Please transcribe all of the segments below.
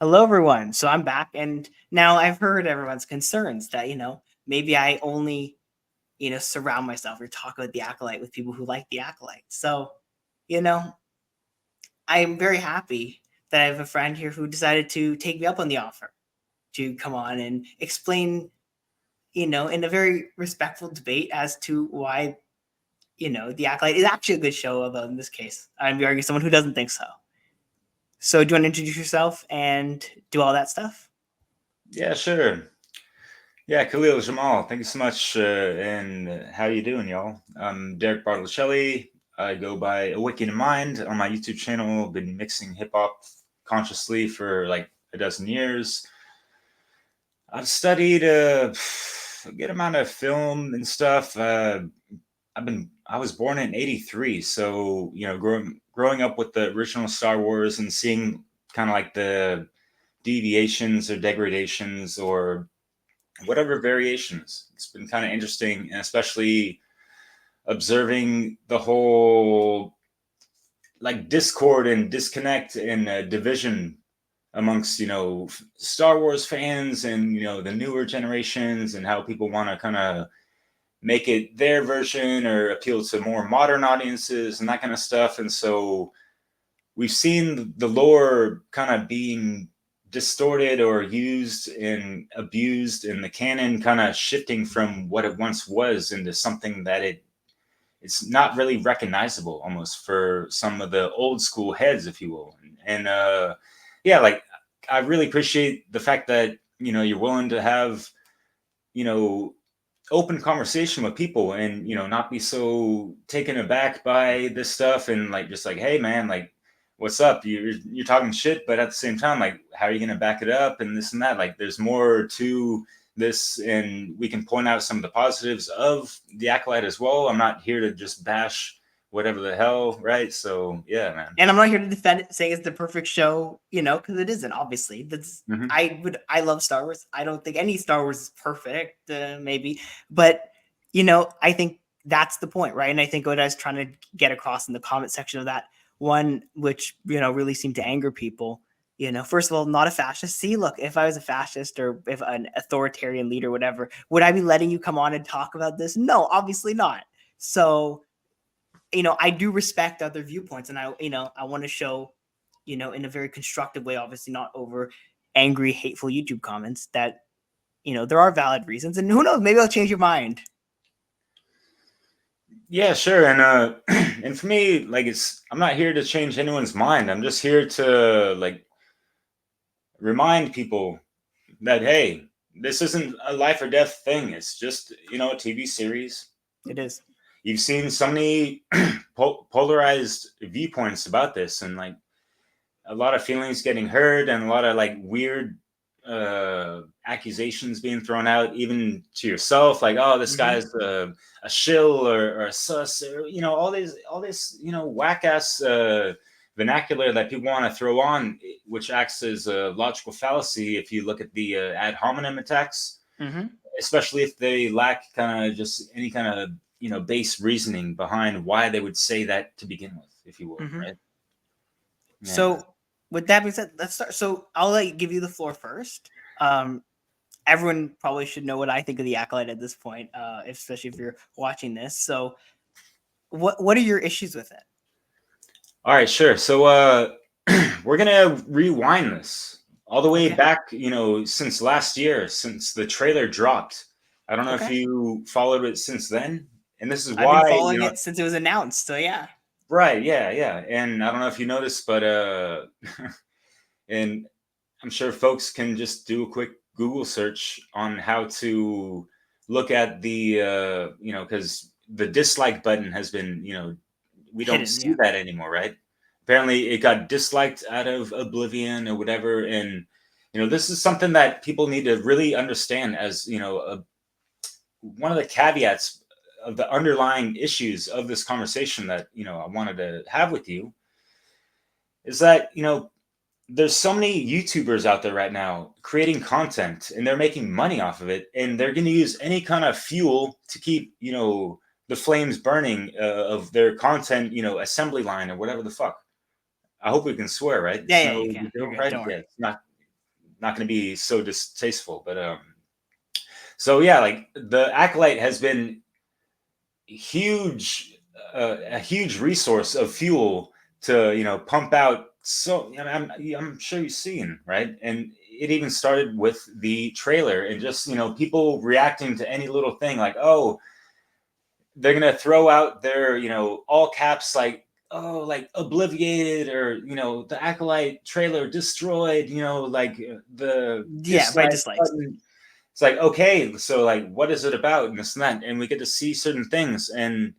Hello, everyone. So I'm back, and now I've heard everyone's concerns that maybe I only surround myself or talk about the Acolyte with people who like the Acolyte. So, you know, I'm very happy that I have a friend here who decided to take me up on the offer to come on and explain, in a very respectful debate as to why the Acolyte is actually a good show. Although in this case, I'm arguing someone who doesn't think so. So, do you want to introduce yourself and do all that stuff? Yeah, sure. Yeah, Khalil, Jamal, thank you so much. And how you doing, y'all? I'm Derek Bartolcelli. I go by Awaken in Mind on my YouTube channel. Been mixing hip hop consciously for like a dozen years. I've studied a good amount of film and stuff. I was born in '83, so growing up with the original Star Wars and seeing kind of like the deviations or degradations or whatever variations. It's been kind of interesting, and especially observing the whole like discord and disconnect and division amongst Star Wars fans and the newer generations and how people want to kind of make it their version or appeal to more modern audiences and that kind of stuff. And so we've seen the lore kind of being distorted or used and abused and the canon kind of shifting from what it once was into something that it's not really recognizable almost for some of the old school heads, if you will. And yeah, like I really appreciate the fact that you're willing to have you know open conversation with people and not be so taken aback by this stuff and like just like, hey man, like what's up, you're talking shit, but at the same time, like how are you going to back it up and this and that. Like there's more to this and we can point out some of the positives of the Acolyte as well. I'm not here to just bash whatever the hell, right? So yeah, man. And I'm not here to defend it, saying it's the perfect show, because it isn't. Obviously, Hmm. I love Star Wars. I don't think any Star Wars is perfect, maybe, but I think that's the point, right? And I think what I was trying to get across in the comment section of that one, which really seemed to anger people. First of all, not a fascist. See, look, if I was a fascist or if an authoritarian leader, whatever, would I be letting you come on and talk about this? No, obviously not. So I do respect other viewpoints, and I want to show, in a very constructive way, obviously not over angry, hateful YouTube comments, that there are valid reasons, and who knows, maybe I'll change your mind. Yeah, sure. And and for me, like I'm not here to change anyone's mind. I'm just here to like remind people that hey, this isn't a life or death thing. It's just a TV series. It is. You've seen so many polarized viewpoints about this, and like a lot of feelings getting hurt, and a lot of like weird accusations being thrown out, even to yourself, like oh, this Mm-hmm. guy's a shill or a sus, or all this whack ass vernacular that people want to throw on, which acts as a logical fallacy if you look at the ad hominem attacks, Mm-hmm. especially if they lack kind of just any kind of base reasoning behind why they would say that to begin with, if you will, Mm-hmm. right? Yeah. So with that being said, let's start. So I'll give you the floor first. Everyone probably should know what I think of the Acolyte at this point, especially if you're watching this. So what are your issues with it? All right, sure. So we're gonna rewind this all the way Okay. back, since last year, since the trailer dropped. I don't know if Okay. you followed it since then, and this is I've been why, following it since it was announced. So yeah. right? Yeah, yeah. And I don't know if you noticed, but and I'm sure folks can just do a quick Google search on how to look at the, because the dislike button has been, we don't Hidden, see yeah. that anymore, right? Apparently, it got disliked out of oblivion or whatever, and this is something that people need to really understand as one of the caveats of the underlying issues of this conversation that I wanted to have with you is that there's so many YouTubers out there right now creating content and they're making money off of it, and they're going to use any kind of fuel to keep the flames burning of their content assembly line or whatever the fuck. I hope we can swear, right? Yeah, It's yeah, no you can. big You're deal, good. right? Don't Yeah, worry. it's not. not going to be so distasteful, but so yeah, like the Acolyte has been huge, a huge resource of fuel to pump out. So I'm sure you've seen, right, and it even started with the trailer and just people reacting to any little thing, like, oh, they're gonna throw out their all caps, like, oh, like obliviated, or the Acolyte trailer destroyed, like the Yeah, by dislike dislikes. button. It's like, okay, so like what is it about, and this and that, and we get to see certain things. And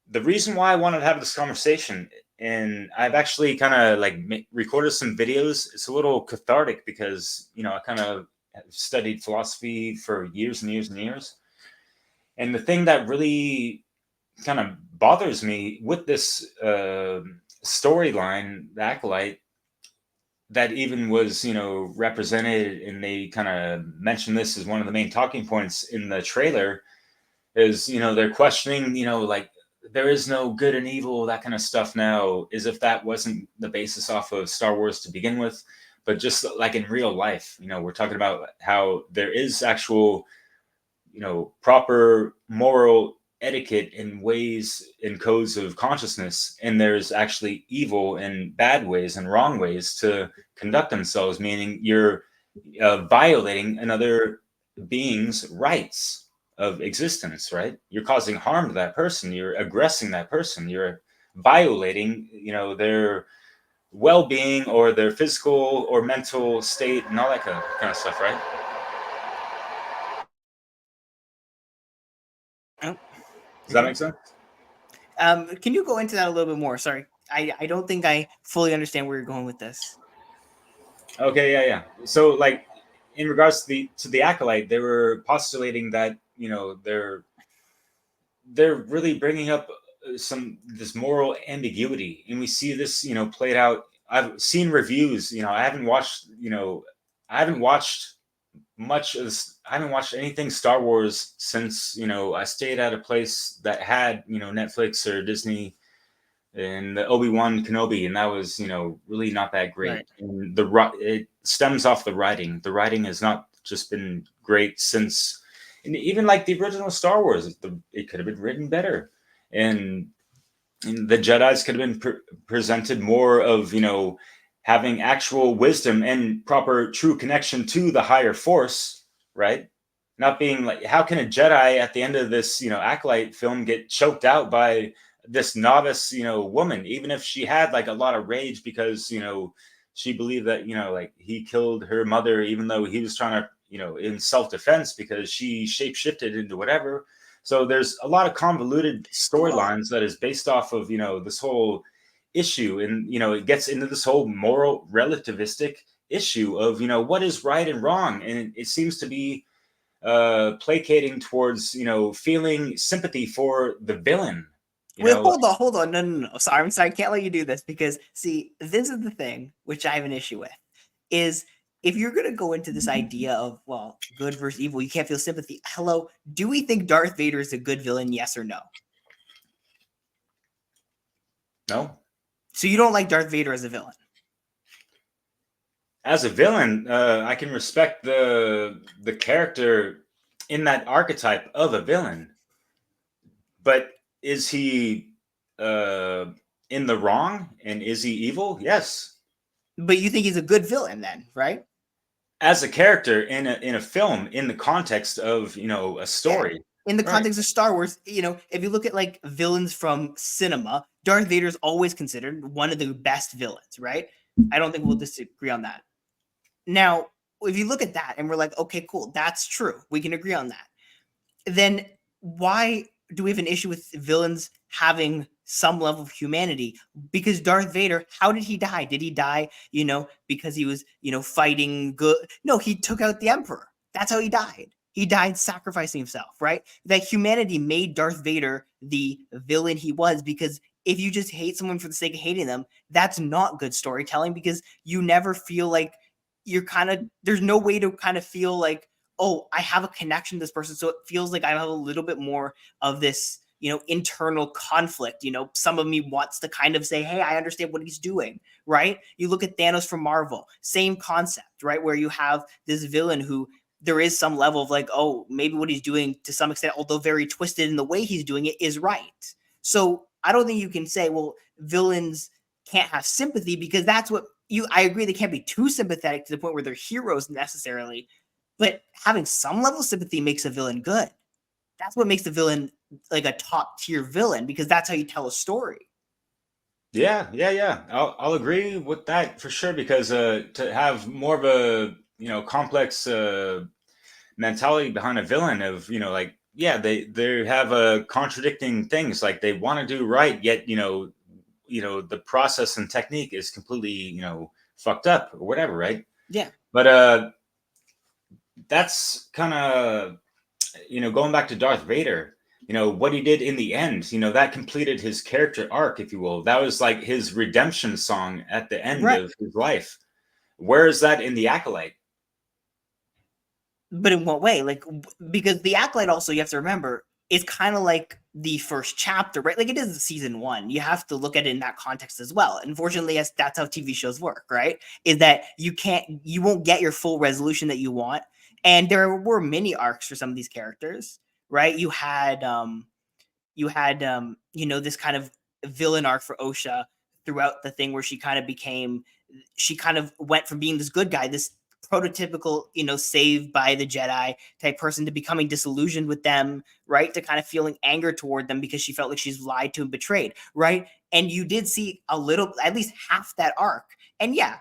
the reason why I wanted to have this conversation, and I've actually kind of like recorded some videos. It's a little cathartic because I kind of studied philosophy for years and years and years. And the thing that really kind of bothers me with this storyline, the Acolyte, that even was represented, and they kind of mentioned this as one of the main talking points in the trailer, is they're questioning like there is no good and evil, that kind of stuff now, as if that wasn't the basis off of Star Wars to begin with. But just like in real life, we're talking about how there is actual proper moral etiquette and ways and codes of consciousness, and there's actually evil and bad ways and wrong ways to conduct themselves, meaning you're violating another being's rights of existence, right? You're causing harm to that person, you're aggressing that person, you're violating their well-being or their physical or mental state and all that kind of stuff, right? Oh, Does that okay. make sense? Can you go into that a little bit more? Sorry, I don't think I fully understand where you're going with this. Okay, yeah. So like in regards to the Acolyte, they were postulating that they're really bringing up some this moral ambiguity, and we see this played out. I've seen reviews. I haven't watched much of this. I haven't watched anything Star Wars since I stayed at a place that had Netflix or Disney, and the Obi-Wan Kenobi, and that was really not that great. Right. And it stems off the writing. The writing has not just been great since, and even like the original Star Wars, it could have been written better, and, the Jedi's could have been presented more of having actual wisdom and proper true connection to the higher force, right? Not being like, how can a Jedi at the end of this Acolyte film get choked out by this novice woman, even if she had like a lot of rage because she believed that like he killed her mother, even though he was trying to in self-defense because she shape-shifted into whatever. So there's a lot of convoluted Well, storylines that is based off of this whole issue, and it gets into this whole moral relativistic issue of what is right and wrong, and it seems to be placating towards feeling sympathy for the villain. wait, Like, hold on. No, no, no. Sorry, I'm sorry. I can't let you do this because see, this is the thing which I have an issue with. Is if you're gonna go into this idea of well, good versus evil, you can't feel sympathy. Hello, do we think Darth Vader is a good villain? Yes or no? no, So you don't like Darth Vader as a villain? as a villain, I can respect the character in that archetype of a villain, but is he uh, in the wrong, and is he evil? Yes, But you think he's a good villain then, right? as a character in a film, in the context of a Yeah. story, In the right? context of Star Wars, if you look at like villains from cinema, Darth Vader is always considered one of the best villains, right? I don't think we'll disagree on that. Now, if you look at that and we're like, okay, cool, that's true. We can agree on that. Then why do we have an issue with villains having some level of humanity? Because Darth Vader, how did he die? Did he die, because he was, fighting good? No, he took out the Emperor. That's how he died. He died sacrificing himself, right? That humanity made Darth Vader the villain he was because if you just hate someone for the sake of hating them, that's not good storytelling because you never feel like you're kind of, there's no way to kind of feel like, oh, I have a connection to this person. So it feels like I have a little bit more of this, internal conflict. Some of me wants to kind of say, hey, I understand what he's doing, right? You look at Thanos from Marvel, same concept, right? Where you have this villain who there is some level of like, oh, maybe what he's doing to some extent, although very twisted in the way he's doing it, is right. So I don't think you can say, well, villains can't have sympathy, because that's what I agree, they can't be too sympathetic to the point where they're heroes necessarily, but having some level of sympathy makes a villain good. That's what makes the villain like a top tier villain, because that's how you tell a story. Yeah, yeah, yeah. I'll agree with that for sure because to have more of a complex mentality behind a villain of like yeah they have contradicting things, like they want to do right, yet the process and technique is completely fucked up or whatever, right? Yeah. But that's kind of going back to Darth Vader, what he did in the end, that completed his character arc, if you will. That was like his redemption song at the end Right. of his life. Where is that in the Acolyte? But in what way? Like, because the Acolyte also, you have to remember, is kind of like the first chapter, right? Like, it is season one. You have to look at it in that context as well. Unfortunately, yes, that's how TV shows work, right? Is that you won't get your full resolution that you want. And there were mini arcs for some of these characters, right? You had this kind of villain arc for Osha throughout the thing, where she kind of went from being this good guy, this prototypical, saved by the Jedi type person, to becoming disillusioned with them, right? To kind of feeling anger toward them because she felt like she's lied to and betrayed, right? And you did see a little, at least half that arc. And yeah,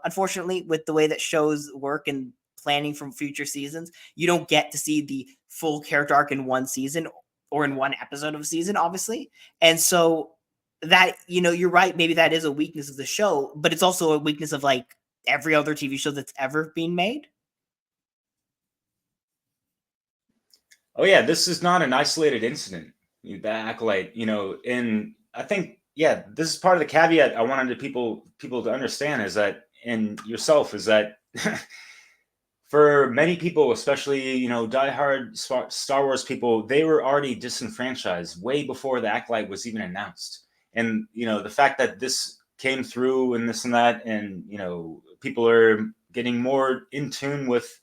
unfortunately, with the way that shows work and planning from future seasons, you don't get to see the full character arc in one season or in one episode of a season, obviously. And so that, you're right, maybe that is a weakness of the show, but it's also a weakness of like every other TV show that's ever been made. Oh yeah, this is not an isolated incident. The Acolyte, and I think yeah, this is part of the caveat I wanted people to understand is that, and yourself, is that for many people, especially diehard Star Wars people, they were already disenfranchised way before the Acolyte was even announced. And the fact that this came through and this and that, and people are getting more in tune with.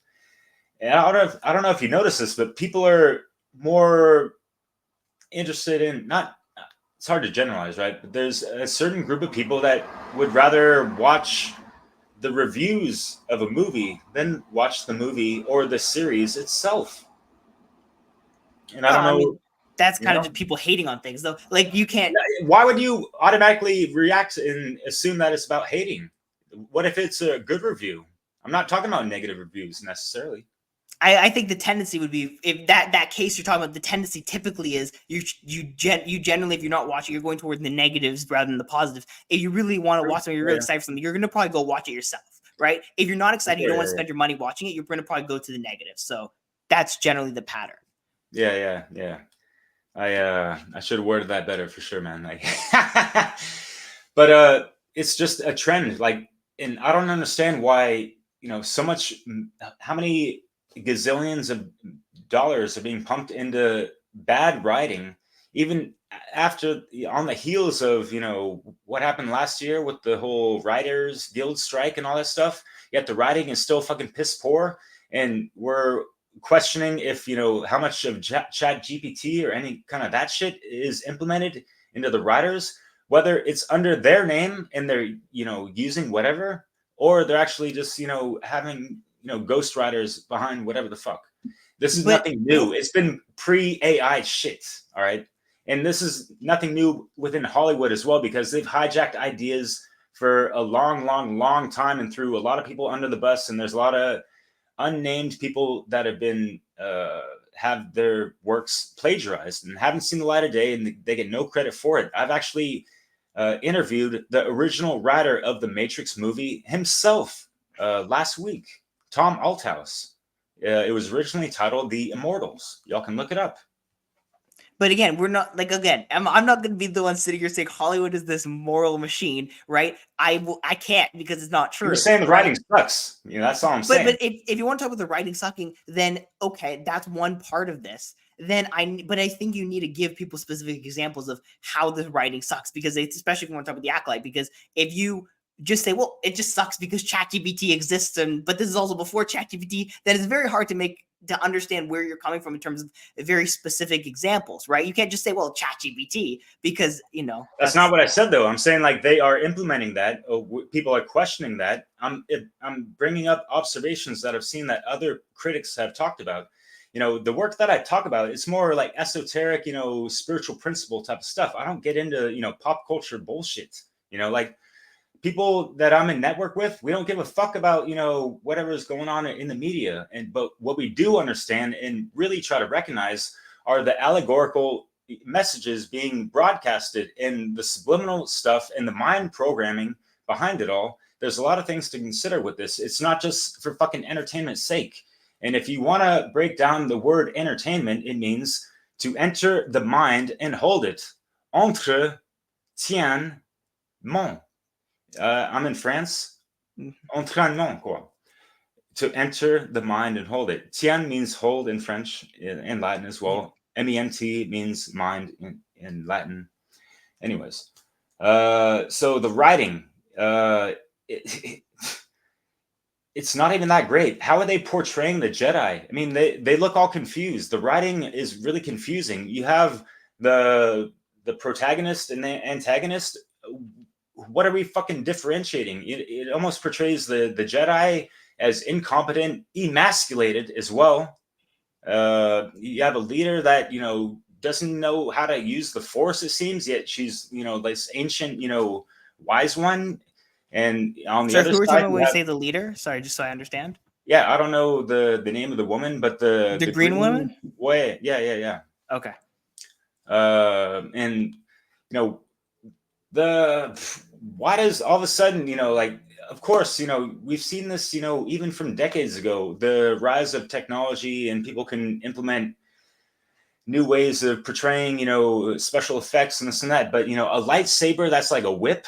I don't know if you notice this, but people are more interested in not. It's hard to generalize, right? But there's a certain group of people that would rather watch the reviews of a movie than watch the movie or the series itself. And I Well, don't I mean, know, that's you kind of know, just people hating on things, though. Like, you can't. why would you automatically react and assume that it's about hating? What if it's a good review? I'm not talking about negative reviews necessarily. I think the tendency would be, if that case you're talking about, the tendency typically is you generally, if you're not watching, you're going toward the negatives rather than the positives. If you really want to watch something, you're really Yeah, excited for something, you're going to probably go watch it yourself, right? If you're not excited, you yeah, don't want to yeah, spend your money watching it, you're going to probably go to the negatives. So that's generally the pattern. yeah, yeah, yeah. I should have worded that better for sure, man. Like, but it's just a trend. Like, and I don't understand why so much. How many gazillions of dollars are being pumped into bad writing, even after on the heels of what happened last year with the whole writers guild strike and all that stuff. Yet the writing is still fucking piss poor, and we're questioning if how much of chat GPT or any kind of that shit is implemented into the writers, whether it's under their name and they're using whatever, or they're actually just having ghost writers behind whatever the fuck. This is But nothing new. It's been pre AI shit, all right? And this is nothing new within Hollywood as well, because they've hijacked ideas for a long, long, long time and threw a lot of people under the bus. And there's a lot of unnamed people that have been have their works plagiarized and haven't seen the light of day, and they get no credit for it. I've actually interviewed the original writer of the Matrix movie himself last week, Tom Althouse. It was originally titled The Immortals. Y'all can look it up. But again, we're not like again. I'm not going to be the one sitting here saying Hollywood is this moral machine, right? I can't because it's not You're true, saying the right? writing sucks. That's all I'm But saying. if you want to talk about the writing sucking, then okay, that's one part of this. Then I think you need to give people specific examples of how the writing sucks, because it's, especially if you want to talk about the Acolyte, because if you just say, well, it just sucks because ChatGPT exists, but this is also before ChatGPT, then it's very hard to understand where you're coming from in terms of very specific examples, right? You can't just say, well, ChatGPT, because That's not what I said, though. I'm saying like they are implementing that. People are questioning that. I'm bringing up observations that I've seen that other critics have talked about. The work that I talk about, it's more like esoteric, spiritual principle type of stuff. I don't get into, pop culture bullshit. Like people that I'm in network with, we don't give a fuck about, whatever is going on in the media. But what we do understand and really try to recognize are the allegorical messages being broadcasted in the subliminal stuff and the mind programming behind it all. There's a lot of things to consider with this. It's not just for fucking entertainment's sake. And if you want to break down the word entertainment, it means to enter the mind and hold it. Entretienement. I'm in France. Entraînement, quoi. To enter the mind and hold it. Tien means hold in French, in Latin as well. Ment means mind in Latin. Anyways, so the writing, it's not even that great. How are they portraying the Jedi? I mean, they look all confused. The writing is really confusing. You have the protagonist and the antagonist. What are we fucking differentiating? It almost portrays the Jedi as incompetent, emasculated as well. You have a leader that doesn't know how to use the Force. It seems, yet she's this ancient wise one. And on the Sorry, other who are we talking side, about you when we have, say the leader? Sorry, just so I understand. yeah, I don't know the name of the woman, but the The green green woman? way, yeah. Okay. And the why does all of a sudden like, of course we've seen this even from decades ago, the rise of technology, and people can implement new ways of portraying special effects and this and that, but a lightsaber that's like a whip.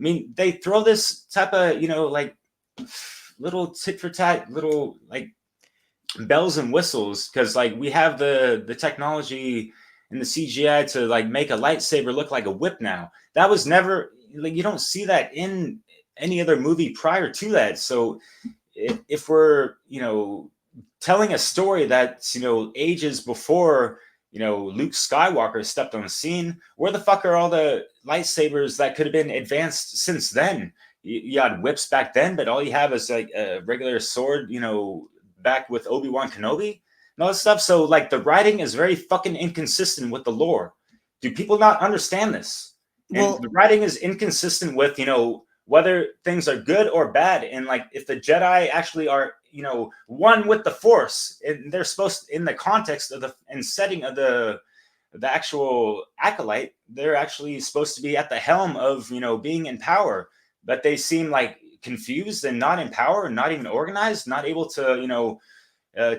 I mean, they throw this type of like little tit for tat, little like bells and whistles, because like we have the technology and the CGI to like make a lightsaber look like a whip now. That was never, like, you don't see that in any other movie prior to that. So if we're telling a story that's ages before Luke Skywalker stepped on the scene, where the fuck are all the lightsabers that could have been advanced since then? You had whips back then, but all you have is like a regular sword, back with Obi-Wan Kenobi and all this stuff. So like the writing is very fucking inconsistent with the lore. Do people not understand this? And Well, the writing is inconsistent with whether things are good or bad, and like if the Jedi actually are one with the Force, and they're supposed to, in the context of the and setting of the actual acolyte, they're actually supposed to be at the helm of being in power, but they seem like confused and not in power and not even organized, not able to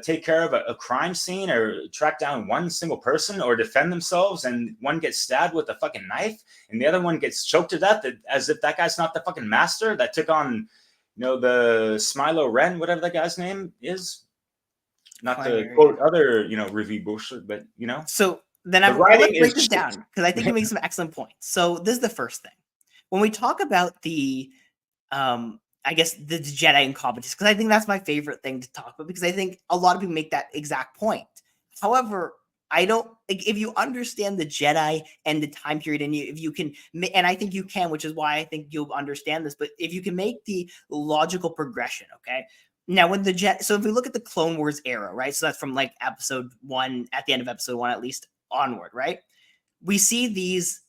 take care of a crime scene or track down one single person or defend themselves, and one gets stabbed with a fucking knife and the other one gets choked to death, as if that guy's not the fucking master that took on the Smilo Ren, whatever that guy's name is. Not to quote other review bullshit, but so then the well, writing let's break is this shit. down, because I think you make some excellent points. So this is the first thing. When we talk about the I guess the Jedi incompetence, because I think that's my favorite thing to talk about, because I think a lot of people make that exact point. However, I don't like, if you understand the Jedi and the time period, and if you can, and I think you can, which is why I think you'll understand this. But if you can make the logical progression, okay. Now, when the so if we look at the Clone Wars era, right? So that's from like episode 1, at the end of episode 1 at least onward, right? We see these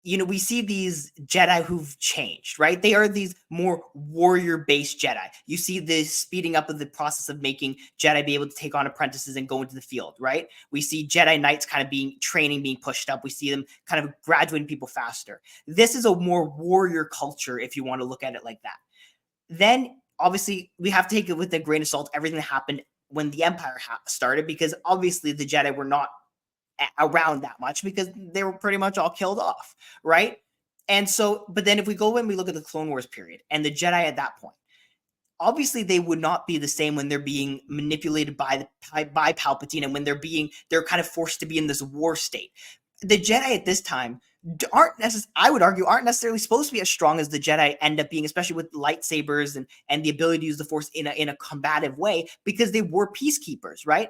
we see these Jedi who've changed, right? They are these more warrior-based Jedi. You see the speeding up of the process of making Jedi be able to take on apprentices and go into the field, right? We see Jedi Knights kind of being pushed up. We see them kind of graduating people faster. This is a more warrior culture, if you want to look at it like that. Then, obviously, we have to take it with a grain of salt, everything that happened when the Empire started, because obviously the Jedi were not around that much because they were pretty much all killed off, right? And so, but then if we go and we look at the Clone Wars period and the Jedi at that point, obviously they would not be the same when they're being manipulated by Palpatine and when they're kind of forced to be in this war state. The Jedi at this time I would argue aren't necessarily supposed to be as strong as the Jedi end up being, especially with lightsabers and the ability to use the Force in a combative way, because they were peacekeepers, right?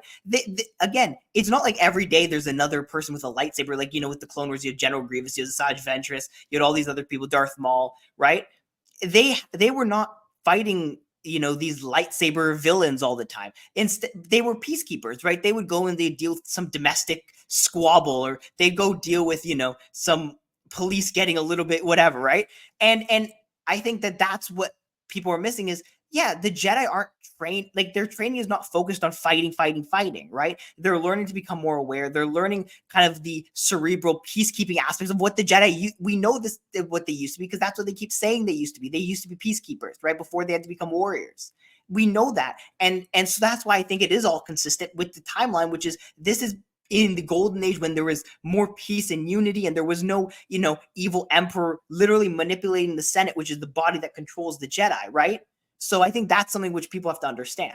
Again, it's not like every day there's another person with a lightsaber, like, with the Clone Wars, you had General Grievous, you had Asajj Ventress, you had all these other people, Darth Maul, right? They were not fighting these lightsaber villains all the time. Instead, they were peacekeepers, right? They would go and they'd deal with some domestic squabble, or they'd go deal with some police getting a little bit whatever, right? And I think that that's what people are missing is, yeah, the Jedi aren't trained, like their training is not focused on fighting, right? They're learning to become more aware. They're learning kind of the cerebral peacekeeping aspects of what the Jedi, we know this, what they used to be, because that's what they keep saying they used to be. They used to be peacekeepers, right? Before they had to become warriors. We know that. And so that's why I think it is all consistent with the timeline, which is this is in the golden age when there was more peace and unity and there was no, evil emperor literally manipulating the Senate, which is the body that controls the Jedi, right? So I think that's something which people have to understand.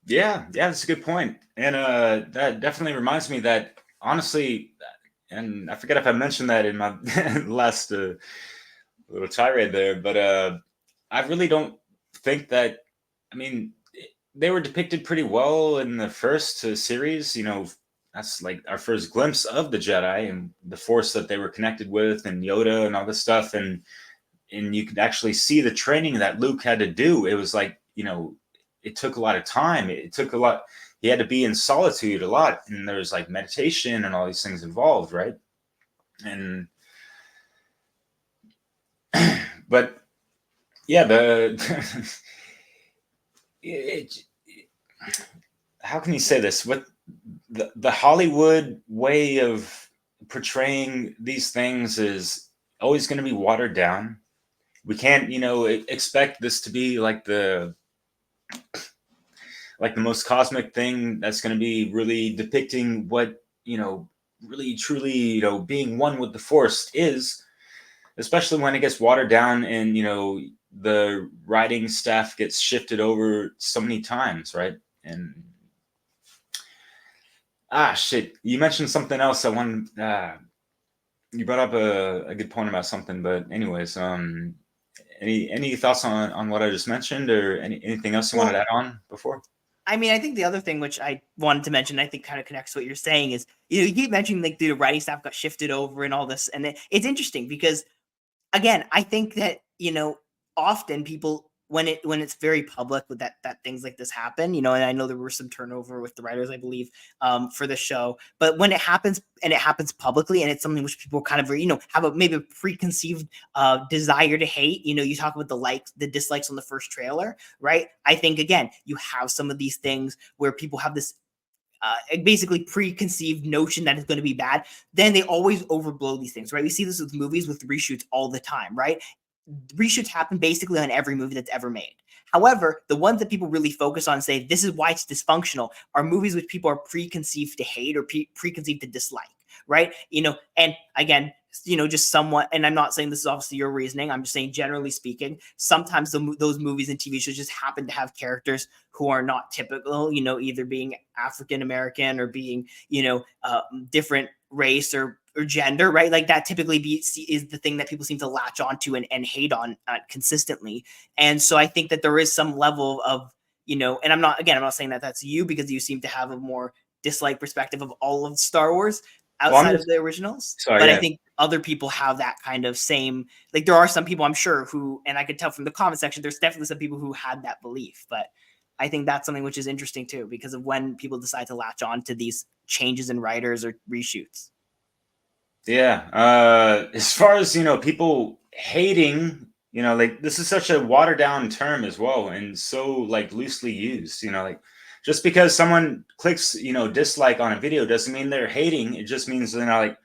Yeah, that's a good point. And that definitely reminds me that, honestly, and I forget if I mentioned that in my last little tirade there, but I really don't think that, I mean, they were depicted pretty well in the first series. That's like our first glimpse of the Jedi and the Force that they were connected with, and Yoda and all this stuff. And you could actually see the training that Luke had to do. It was like, it took a lot of time. It took a lot. He had to be in solitude a lot. And there's like meditation and all these things involved, right? And, but yeah, how can you say this? What the Hollywood way of portraying these things is always going to be watered down. We can't, expect this to be like the most cosmic thing that's going to be really depicting what, really truly, being one with the Force is, especially when it gets watered down and, the writing staff gets shifted over so many times, right? And shit, you mentioned something else. I wanted, you brought up a good point about something, but anyways, any thoughts on what I just mentioned, or anything else you wanted to add on before? I mean, I think the other thing which I wanted to mention, I think kind of connects to what you're saying, is you keep mentioning like the writing staff got shifted over and all this, and it's interesting because, again, I think that often people, when it's very public with that things like this happen, and I know there were some turnover with the writers, I believe, for the show, but when it happens and it happens publicly and it's something which people kind of have maybe a preconceived desire to hate, you talk about the dislikes on the first trailer, right? I think, again, you have some of these things where people have this basically preconceived notion that it's going to be bad, then they always overblow these things, right? We see this with movies with reshoots all the time, right? Reshoots happen basically on every movie that's ever made. However, the ones that people really focus on and say this is why it's dysfunctional are movies which people are preconceived to hate or preconceived to dislike, right? And again, just somewhat, and I'm not saying this is obviously your reasoning, I'm just saying generally speaking, sometimes those movies and TV shows just happen to have characters who are not typical, either being African American or being, different race or gender, right? Like that typically is the thing that people seem to latch onto and hate on consistently. And so I think that there is some level of, and I'm not saying that that's you, because you seem to have a more dislike perspective of all of Star Wars outside of the originals. Sorry, but yeah. I think other people have that kind of same, like there are some people I'm sure who, and I could tell from the comment section, there's definitely some people who had that belief, but I think that's something which is interesting too, because of when people decide to latch on to these changes in writers or reshoots. Yeah. As far as, people hating, like this is such a watered down term as well, and so like loosely used, like just because someone clicks, dislike on a video doesn't mean they're hating. It just means they're not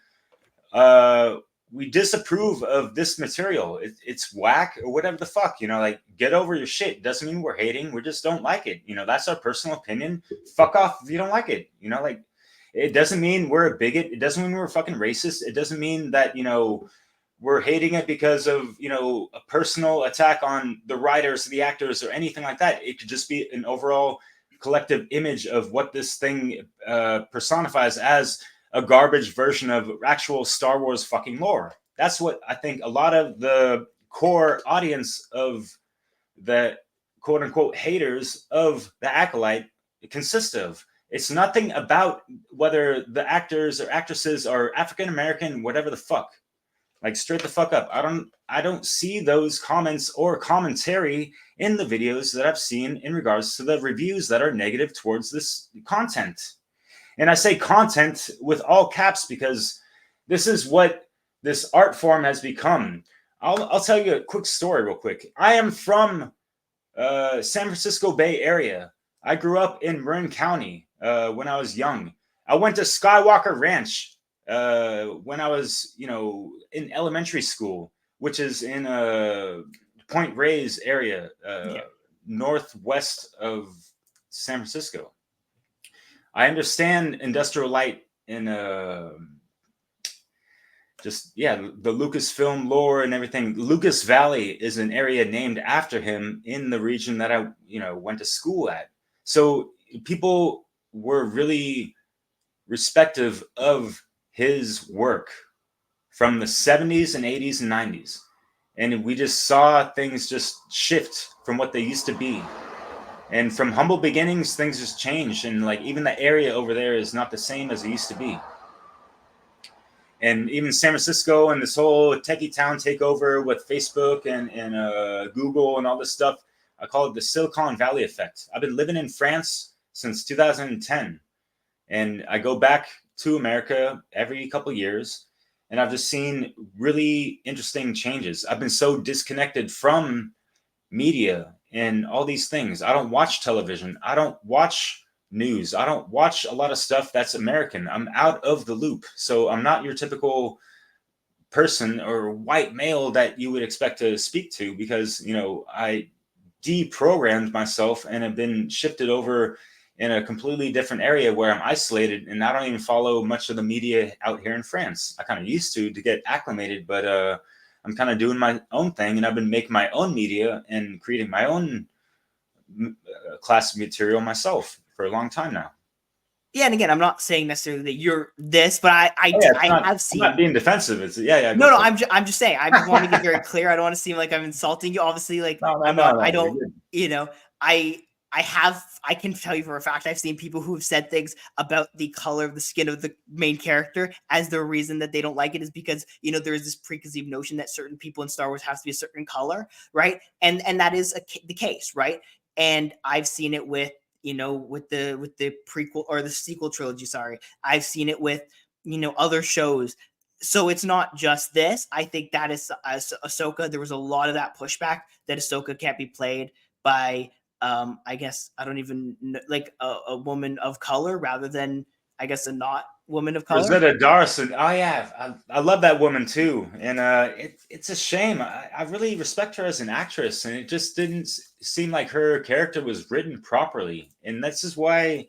like, we disapprove of this material. It's whack or whatever the fuck, like get over your shit. Doesn't mean we're hating. We just don't like it. That's our personal opinion. Fuck off if you don't like it. Like It doesn't mean we're a bigot. It doesn't mean we're fucking racist. It doesn't mean that, we're hating it because of, a personal attack on the writers, the actors, or anything like that. It could just be an overall collective image of what this thing personifies as a garbage version of actual Star Wars fucking lore. That's what I think a lot of the core audience of the quote unquote haters of the Acolyte consist of. It's nothing about whether the actors or actresses are African American, whatever the fuck. Like straight the fuck up. I don't see those comments or commentary in the videos that I've seen in regards to the reviews that are negative towards this content. And I say content with all caps because this is what this art form has become. I'll tell you a quick story real quick. I am from San Francisco Bay Area. I grew up in Marin County when I was young. I went to Skywalker Ranch when I was, in elementary school, which is in Point Reyes area, northwest of San Francisco. I understand industrial light in the Lucasfilm lore and everything. Lucas Valley is an area named after him in the region that I, went to school at. So people were really respective of his work from the 70s and 80s and 90s. And we just saw things just shift from what they used to be. And from humble beginnings, things just changed. And like even the area over there is not the same as it used to be. And even San Francisco and this whole techie town takeover with Facebook and Google and all this stuff, I call it the Silicon Valley effect. I've been living in France since 2010. And I go back to America every couple of years. And I've just seen really interesting changes. I've been so disconnected from media and all these things. I don't watch television. I don't watch news. I don't watch a lot of stuff that's American. I'm out of the loop. So I'm not your typical person or white male that you would expect to speak to because, I deprogrammed myself and have been shifted over in a completely different area where I'm isolated and I don't even follow much of the media out here in France. I kind of used to get acclimated, but I'm kind of doing my own thing and I've been making my own media and creating my own classic material myself for a long time now. Yeah, and again, I'm not saying necessarily that you're this, but I have seen. I'm not being defensive. It's No. I'm just saying. I just want to get very clear. I don't want to seem like I'm insulting you. Obviously, like I'm not. I don't. I can tell you for a fact I've seen people who have said things about the color of the skin of the main character as the reason that they don't like it is because there's this preconceived notion that certain people in Star Wars have to be a certain color, right? And that is the case, right? And I've seen it with with the prequel or the sequel trilogy. Sorry, I've seen it with other shows. So it's not just this. I think that is Ahsoka. There was a lot of that pushback that Ahsoka can't be played by I guess I don't even know, like a woman of color rather than I guess a not woman of color. Rosetta Dawson. Oh yeah, I love that woman too, and it's a shame. I really respect her as an actress, and it just didn't seem like her character was written properly, and this is why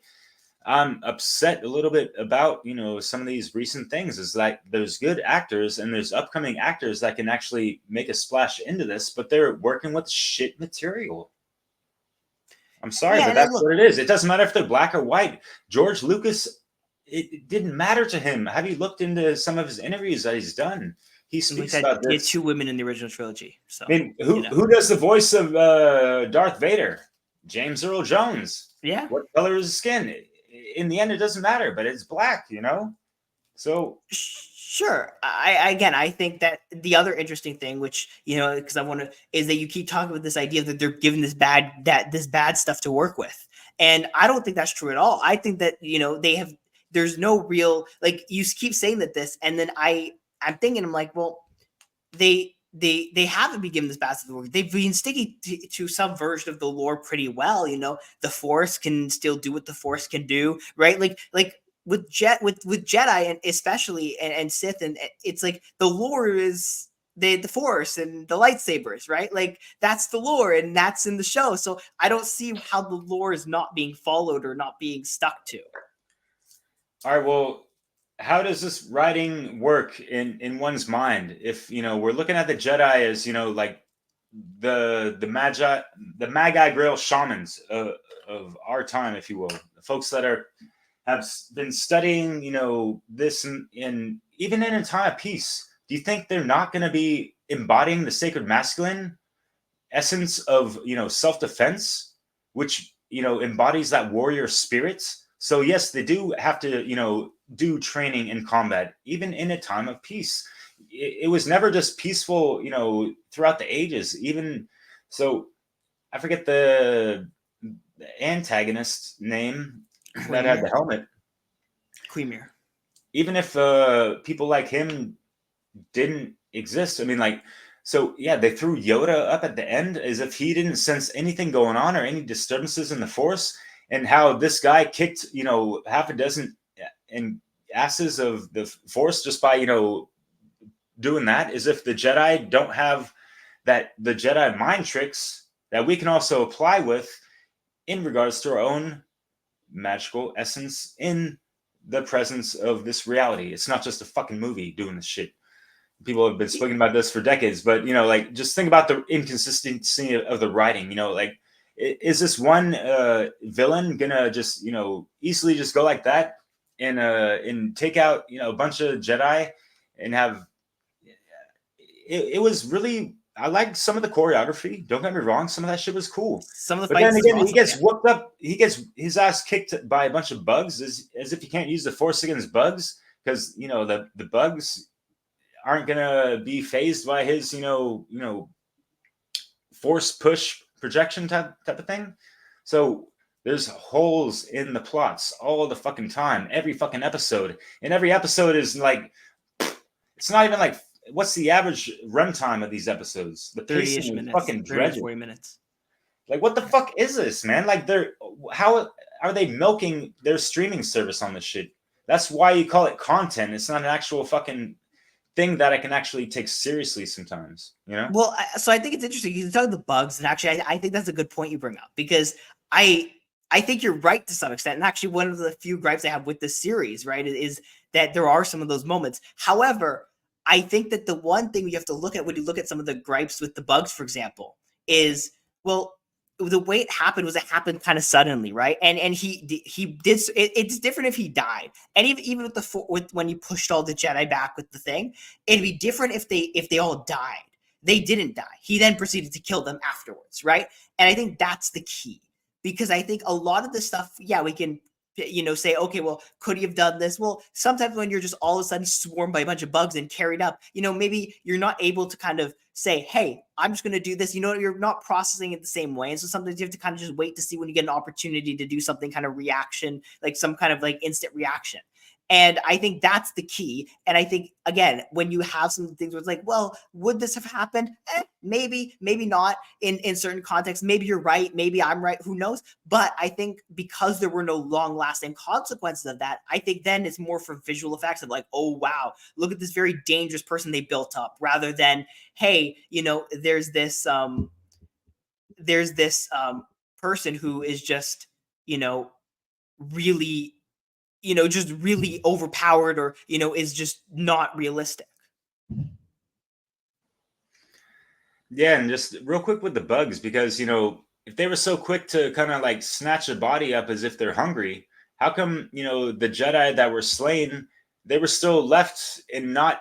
I'm upset a little bit about some of these recent things. Is like there's good actors and there's upcoming actors that can actually make a splash into this, but they're working with shit material. I'm sorry, but that's what it is. It doesn't matter if they're black or white. George Lucas, it didn't matter to him. Have you looked into some of his interviews that he's done? He speaks about this. He had two women in the original trilogy. So I mean, who does the voice of Darth Vader? James Earl Jones. Yeah. What color is his skin? In the end, it doesn't matter, but it's black, So sure. I think that the other interesting thing, which because I want to, is that you keep talking about this idea that they're given this bad stuff to work with, and I don't think that's true at all. I think that they have. There's no real like you keep saying that this, and then I'm thinking I'm like, well, they haven't been given this bad stuff to work. They've been sticking to some version of the lore pretty well. The Force can still do what the Force can do, right? Like. With Jedi and especially and Sith, and it's like the lore is the Force and the lightsabers, right? Like that's the lore and that's in the show. So I don't see how the lore is not being followed or not being stuck to. All right, well, how does this writing work in one's mind? If we're looking at the Jedi as like the Magi Grail shamans of our time, if you will, the folks that have been studying this in even in a time of peace. Do you think they're not going to be embodying the sacred masculine essence of self-defense, which embodies that warrior spirit? So yes, they do have to do training in combat even in a time of peace. It was never just peaceful throughout the ages. Even so, I forget the antagonist name that had the helmet. Queemir. Even if people like him didn't exist, I mean, like, so yeah, they threw Yoda up at the end as if he didn't sense anything going on or any disturbances in the Force, and how this guy kicked half a dozen and asses of the Force just by doing that, as if the Jedi don't have the Jedi mind tricks that we can also apply with in regards to our own magical essence in the presence of this reality. It's not just a fucking movie doing this shit. People have been speaking about this for decades, but like, just think about the inconsistency of the writing. Like, is this one villain gonna just easily just go like that and take out a bunch of Jedi and have it was really, I like some of the choreography. Don't get me wrong, some of that shit was cool. Some of the But fights then again, awesome, he gets whooped up. He gets his ass kicked by a bunch of bugs, as if you can't use the Force against bugs, because the bugs aren't gonna be phased by his Force push projection type of thing. So there's holes in the plots all the fucking time, every fucking episode, and every episode is like, it's not even like, what's the average runtime of these episodes? The 30-ish pacing is minutes, fucking 30 to dreadful. 40 minutes. Like, what the fuck is this, man? Like, how are they milking their streaming service on this shit? That's why you call it content. It's not an actual fucking thing that I can actually take seriously sometimes, Well, so I think it's interesting. You talk about the bugs, and actually, I think that's a good point you bring up, because I think you're right to some extent. And actually, one of the few gripes I have with this series, right, is that there are some of those moments. However, I think that the one thing you have to look at when you look at some of the gripes with the bugs, for example, is, well, the way it happened was it happened kind of suddenly, right? And he did. It's different if he died, and even with when he pushed all the Jedi back with the thing, it'd be different if they all died. They didn't die. He then proceeded to kill them afterwards, right? And I think that's the key, because I think a lot of the stuff, yeah, we can say, okay, well, could he have done this? Well, sometimes when you're just all of a sudden swarmed by a bunch of bugs and carried up, maybe you're not able to kind of say, hey, I'm just going to do this. You're not processing it the same way. And so sometimes you have to kind of just wait to see when you get an opportunity to do something kind of reaction, like some kind of like instant reaction. And I think that's the key. And I think, again, when you have some things where it's like, well, would this have happened? Maybe, maybe not in certain contexts. Maybe you're right. Maybe I'm right. Who knows? But I think because there were no long lasting consequences of that, I think then it's more for visual effects of like, oh, wow, look at this very dangerous person they built up, rather than, hey, there's this person who is just, really just really overpowered, or, is just not realistic. Yeah, and just real quick with the bugs, because if they were so quick to kind of like snatch a body up as if they're hungry, how come the Jedi that were slain, they were still left and not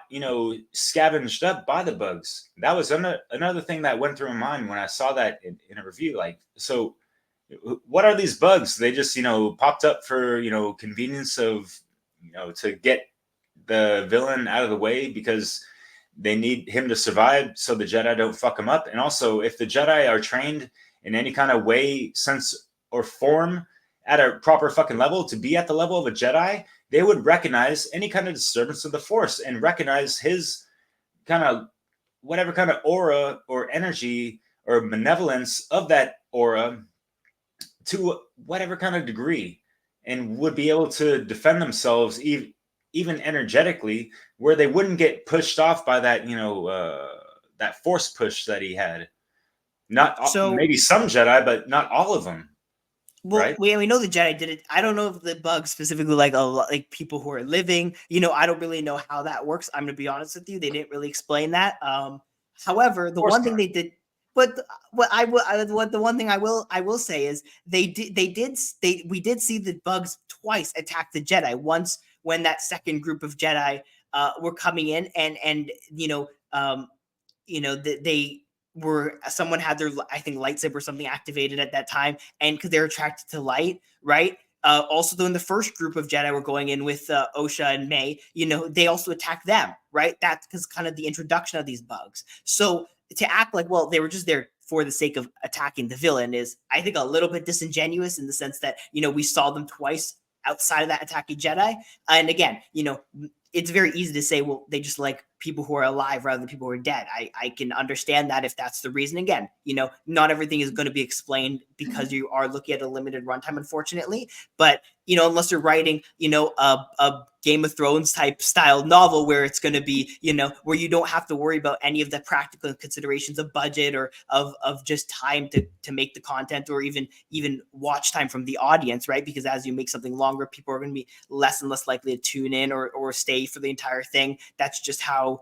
scavenged up by the bugs? That was another thing that went through my mind when I saw that in a review. Like, so what are these bugs? They just popped up for convenience of to get the villain out of the way because they need him to survive so the Jedi don't fuck him up. And also, if the Jedi are trained in any kind of way, sense, or form at a proper fucking level to be at the level of a Jedi, they would recognize any kind of disturbance of the Force and recognize his kind of whatever kind of aura or energy or malevolence of that aura to whatever kind of degree, and would be able to defend themselves even energetically, where they wouldn't get pushed off by that that Force push that he had. Not So maybe some Jedi, but not all of them. Well, right? we know the Jedi did it. I don't know if the bugs specifically like a lot, like people who are living. I don't really know how that works. I'm gonna be honest with you. They didn't really explain that. However, Of the course one thing not. they did, but what I will, what the one thing I will say is we did see the bugs twice attack the Jedi. Once when that second group of Jedi were coming in, and they were someone had their, I think, lightsaber or something activated at that time, and because they're attracted to light, right? Also, though, in the first group of Jedi were going in with Osha and May, they also attacked them, right? That's because kind of the introduction of these bugs. So to act like, well, they were just there for the sake of attacking the villain is, I think, a little bit disingenuous in the sense that we saw them twice outside of that attacking Jedi, and again, it's very easy to say, well, they just like people who are alive rather than people who are dead. I can understand that if that's the reason. Again, not everything is going to be explained because you are looking at a limited runtime, unfortunately. But unless you're writing, a Game of Thrones type style novel where it's going to be, where you don't have to worry about any of the practical considerations of budget or of just time to make the content, or even watch time from the audience, right? Because as you make something longer, people are going to be less and less likely to tune in or stay for the entire thing. That's just how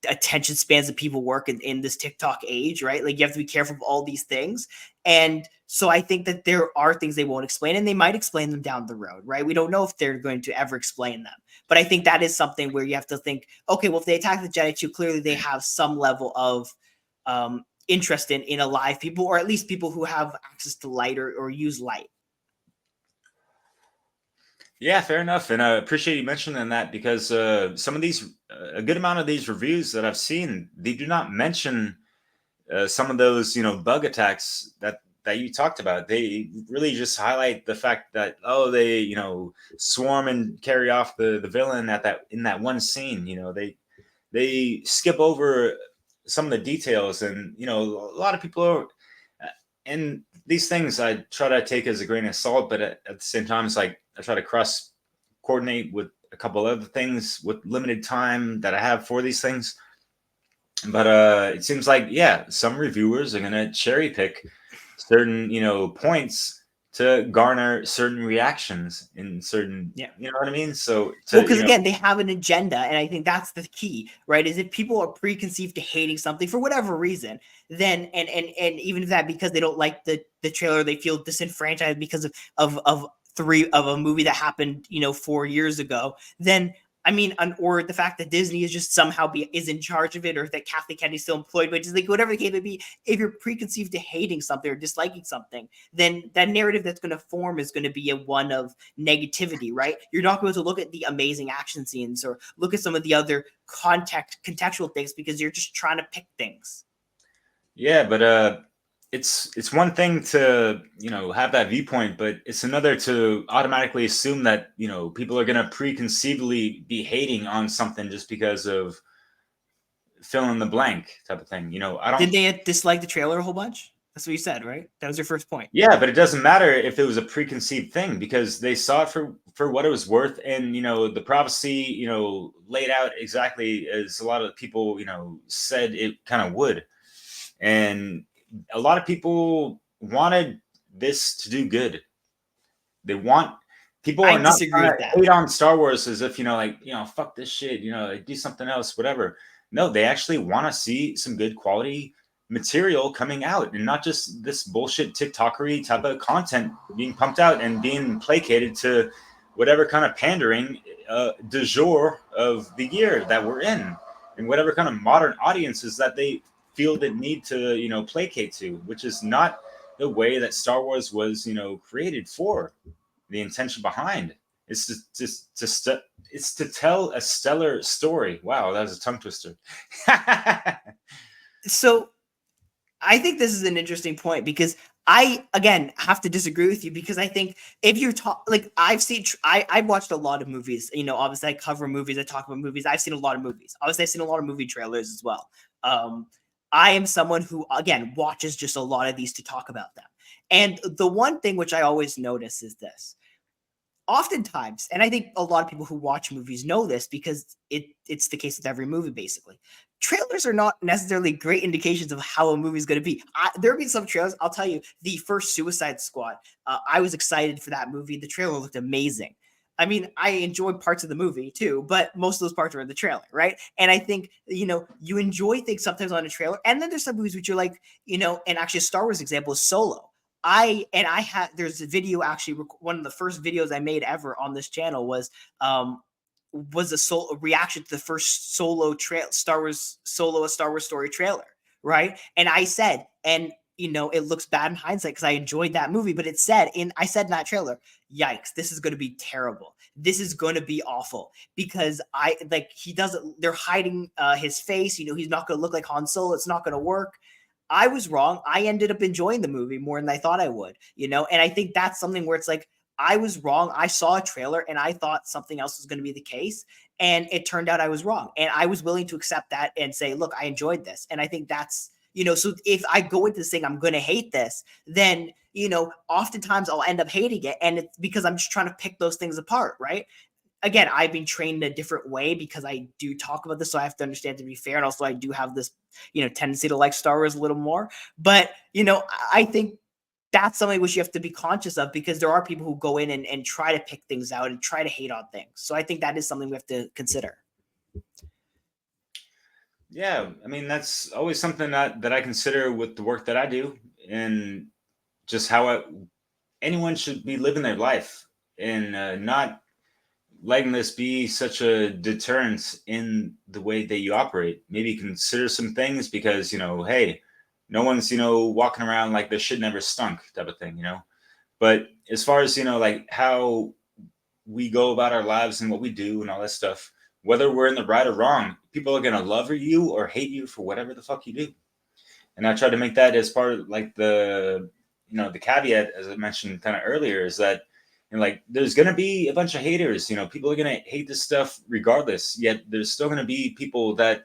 attention spans of people work in this TikTok age, right? Like, you have to be careful of all these things. And so I think that there are things they won't explain, and they might explain them down the road, right? We don't know if they're going to ever explain them. But I think that is something where you have to think, okay, well, if they attack the Jedi too, clearly they have some level of interest in alive people, or at least people who have access to light or use light. Yeah, fair enough. And I appreciate you mentioning that, because some of these, a good amount of these reviews that I've seen, they do not mention some of those, bug attacks that you talked about. They really just highlight the fact that, oh, they, swarm and carry off the villain in that one scene. They skip over some of the details, and a lot of people are, and these things I try to take as a grain of salt, but at the same time, it's like I try to cross coordinate with a couple other things with limited time that I have for these things. But it seems like, yeah, some reviewers are gonna cherry pick certain points to garner certain reactions in certain, Yeah. you know what I mean? So Well, to because again, they have an agenda, and I think that's the key, right? Is if people are preconceived to hating something for whatever reason, then and even if that because they don't like the trailer, they feel disenfranchised because of a movie that happened 4 years ago, then I mean, or the fact that Disney is just somehow is in charge of it, or that Kathleen Kennedy's still employed, but just like whatever the case may be, if you're preconceived to hating something or disliking something, then that narrative that's going to form is going to be a one of negativity, right? You're not going to look at the amazing action scenes or look at some of the other contextual things because you're just trying to pick things. Yeah, but it's one thing to have that viewpoint, but it's another to automatically assume that people are gonna preconceivably be hating on something just because of fill in the blank type of thing. I don't. Did they dislike the trailer a whole bunch? That's what you said, right? That was your first point. Yeah, but it doesn't matter if it was a preconceived thing, because they saw it for what it was worth, and the prophecy laid out exactly as a lot of people said it kind of would. And a lot of people wanted this to do good. They want People I are not disagree trying with to that. hate on Star Wars as if fuck this shit, like, do something else, whatever. No, they actually want to see some good quality material coming out, and not just this bullshit TikTokery type of content being pumped out and being placated to whatever kind of pandering du jour of the year that we're in, and whatever kind of modern audiences that they feel the need to placate to, which is not the way that Star Wars was created for. The intention behind is it's to tell a stellar story. Wow, that was a tongue twister. So I think this is an interesting point because I again have to disagree with you because I think if you're like I've watched a lot of movies. Obviously I cover movies, I talk about movies. I've seen a lot of movies. Obviously I've seen a lot of movie trailers as well. I am someone who again watches just a lot of these to talk about them. And the one thing which I always notice is this. Oftentimes, and I think a lot of people who watch movies know this because it's the case with every movie basically. trailers are not necessarily great indications of how a movie is going to be. There have been some trailers. I'll tell you, the first Suicide Squad. I was excited for that movie. The trailer looked amazing. I mean, I enjoyed parts of the movie too, but most of those parts are in the trailer, right? And I think, you enjoy things sometimes on a trailer, and then there's some movies which are like, and actually a Star Wars example is Solo. I had there's a video, actually one of the first videos I made ever on this channel was a reaction to the first Star Wars Solo, a Star Wars story trailer, right? And I said, and it looks bad in hindsight because I enjoyed that movie, but I said in that trailer, yikes, this is going to be terrible. This is going to be awful because he doesn't. They're hiding his face. He's not going to look like Han Solo. It's not going to work. I was wrong. I ended up enjoying the movie more than I thought I would. And I think that's something where it's like, I was wrong. I saw a trailer and I thought something else was going to be the case. And it turned out I was wrong. And I was willing to accept that and say, look, I enjoyed this. And I think that's, so if I go into this thing, I'm going to hate this, then, oftentimes I'll end up hating it. And it's because I'm just trying to pick those things apart, right? Again, I've been trained in a different way because I do talk about this. So I have to understand, to be fair. And also I do have this, tendency to like Star Wars a little more. But, I think that's something which you have to be conscious of, because there are people who go in and try to pick things out and try to hate on things. So I think that is something we have to consider. Yeah, I mean, that's always something that I consider with the work that I do, and just how anyone should be living their life, and not letting this be such a deterrent in the way that you operate. Maybe consider some things because, hey, no one's, walking around like their shit never stunk type of thing, But as far as, like how we go about our lives and what we do and all that stuff, whether we're in the right or wrong, people are going to love you or hate you for whatever the fuck you do. And I try to make that as part of like the caveat, as I mentioned kind of earlier, is that, like, there's going to be a bunch of haters, people are going to hate this stuff regardless, yet there's still going to be people that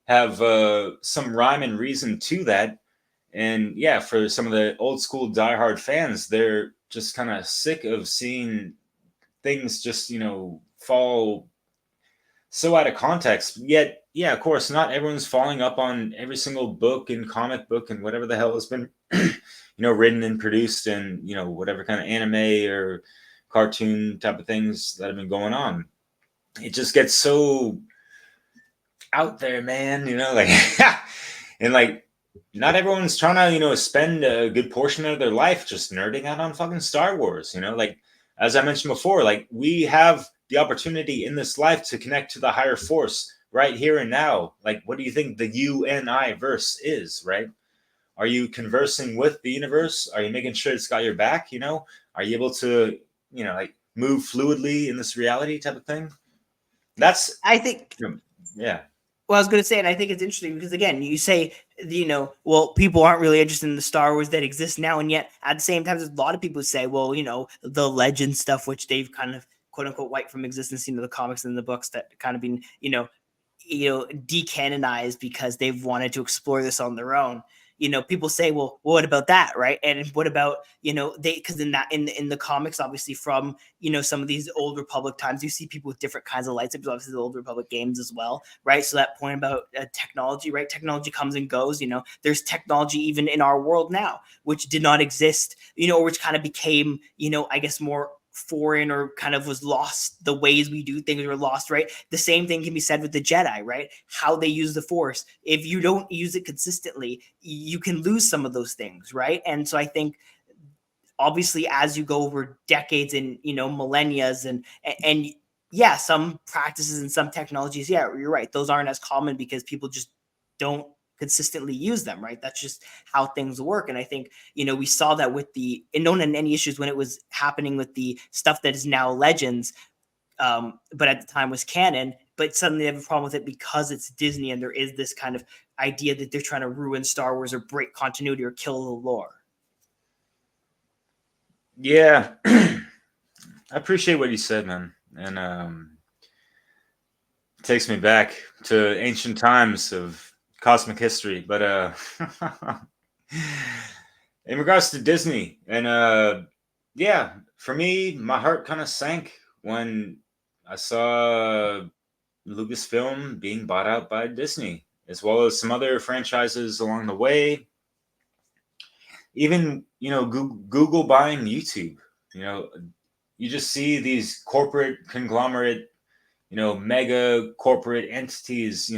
have some rhyme and reason to that. And yeah, for some of the old school diehard fans, they're just kind of sick of seeing things just, fall so out of context. Yet, yeah, of course, not everyone's falling up on every single book and comic book and whatever the hell has been, written and produced, and, whatever kind of anime or cartoon type of things that have been going on. It just gets so out there, man, like, and like, not everyone's trying to, spend a good portion of their life just nerding out on fucking Star Wars, like, as I mentioned before, like, we have the opportunity in this life to connect to the higher force right here and now. Like, what do you think the you and I verse is, right? Are you conversing with the universe? Are you making sure it's got your back? Are you able to, like, move fluidly in this reality type of thing? That's, I think, yeah. Well, I was going to say, and I think it's interesting because, again, you say, well, people aren't really interested in the Star Wars that exists now. And yet at the same time, there's a lot of people who say, well, the legend stuff, which they've kind of quote unquote wiped from existence, the comics and the books that kind of been, decanonized because they've wanted to explore this on their own. People say, well, what about that, right? And what about, because in the comics, obviously from, some of these old Republic times, you see people with different kinds of lightsabers, obviously the old Republic games as well, right? So that point about technology, right? Technology comes and goes, there's technology even in our world now, which did not exist, or which kind of became, I guess more foreign, or kind of was lost. The ways we do things were lost, right? The same thing can be said with the Jedi, right? How they use the Force. If you don't use it consistently, you can lose some of those things, right? And so I think obviously as you go over decades and millennia, and yeah, some practices and some technologies, yeah, you're right, those aren't as common because people just don't consistently use them, right? That's just how things work. And I think, we saw that with and no one had any issues when it was happening with the stuff that is now Legends, but at the time was canon, but suddenly they have a problem with it because it's Disney and there is this kind of idea that they're trying to ruin Star Wars or break continuity or kill the lore. Yeah. I appreciate what you said, man. And it takes me back to ancient times of cosmic history. But in regards to Disney, and yeah, for me, my heart kind of sank when I saw Lucasfilm being bought out by Disney, as well as some other franchises along the way. Even, Google buying YouTube. You know, you just see these corporate conglomerate, mega corporate entities,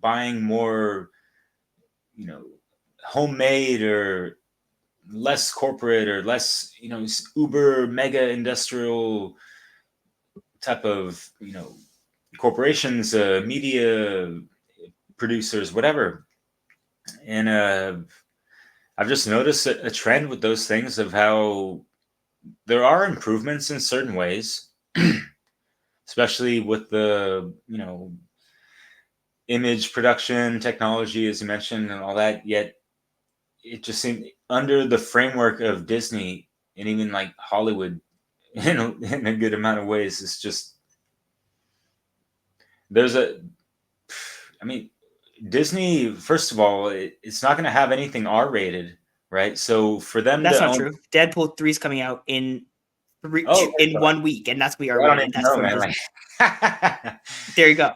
buying more, you know, homemade or less corporate or less, uber mega industrial type of, corporations, media producers, whatever. And I've just noticed a trend with those things of how there are improvements in certain ways, especially with the, image production technology, as you mentioned, and all that. Yet it just seemed under the framework of Disney and even like Hollywood, in a good amount of ways, it's just there's a. I mean, Disney. First of all, it's not going to have anything R-rated, right? So for them That's to not own, true. Deadpool 3 is coming out in oh, in 1 week, and that's we are I don't rated. even That's know, from man. Disney. Like, There you go.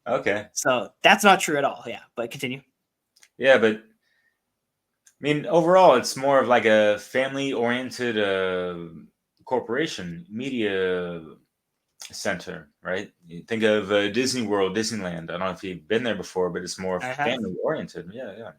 okay, So that's not true at all. Yeah, but continue. yeah, but I mean, overall, it's more of like a family-oriented corporation, media center, right? You think of Disney World, Disneyland. I don't know if you've been there before, but it's more I have. family-oriented. Yeah, yeah.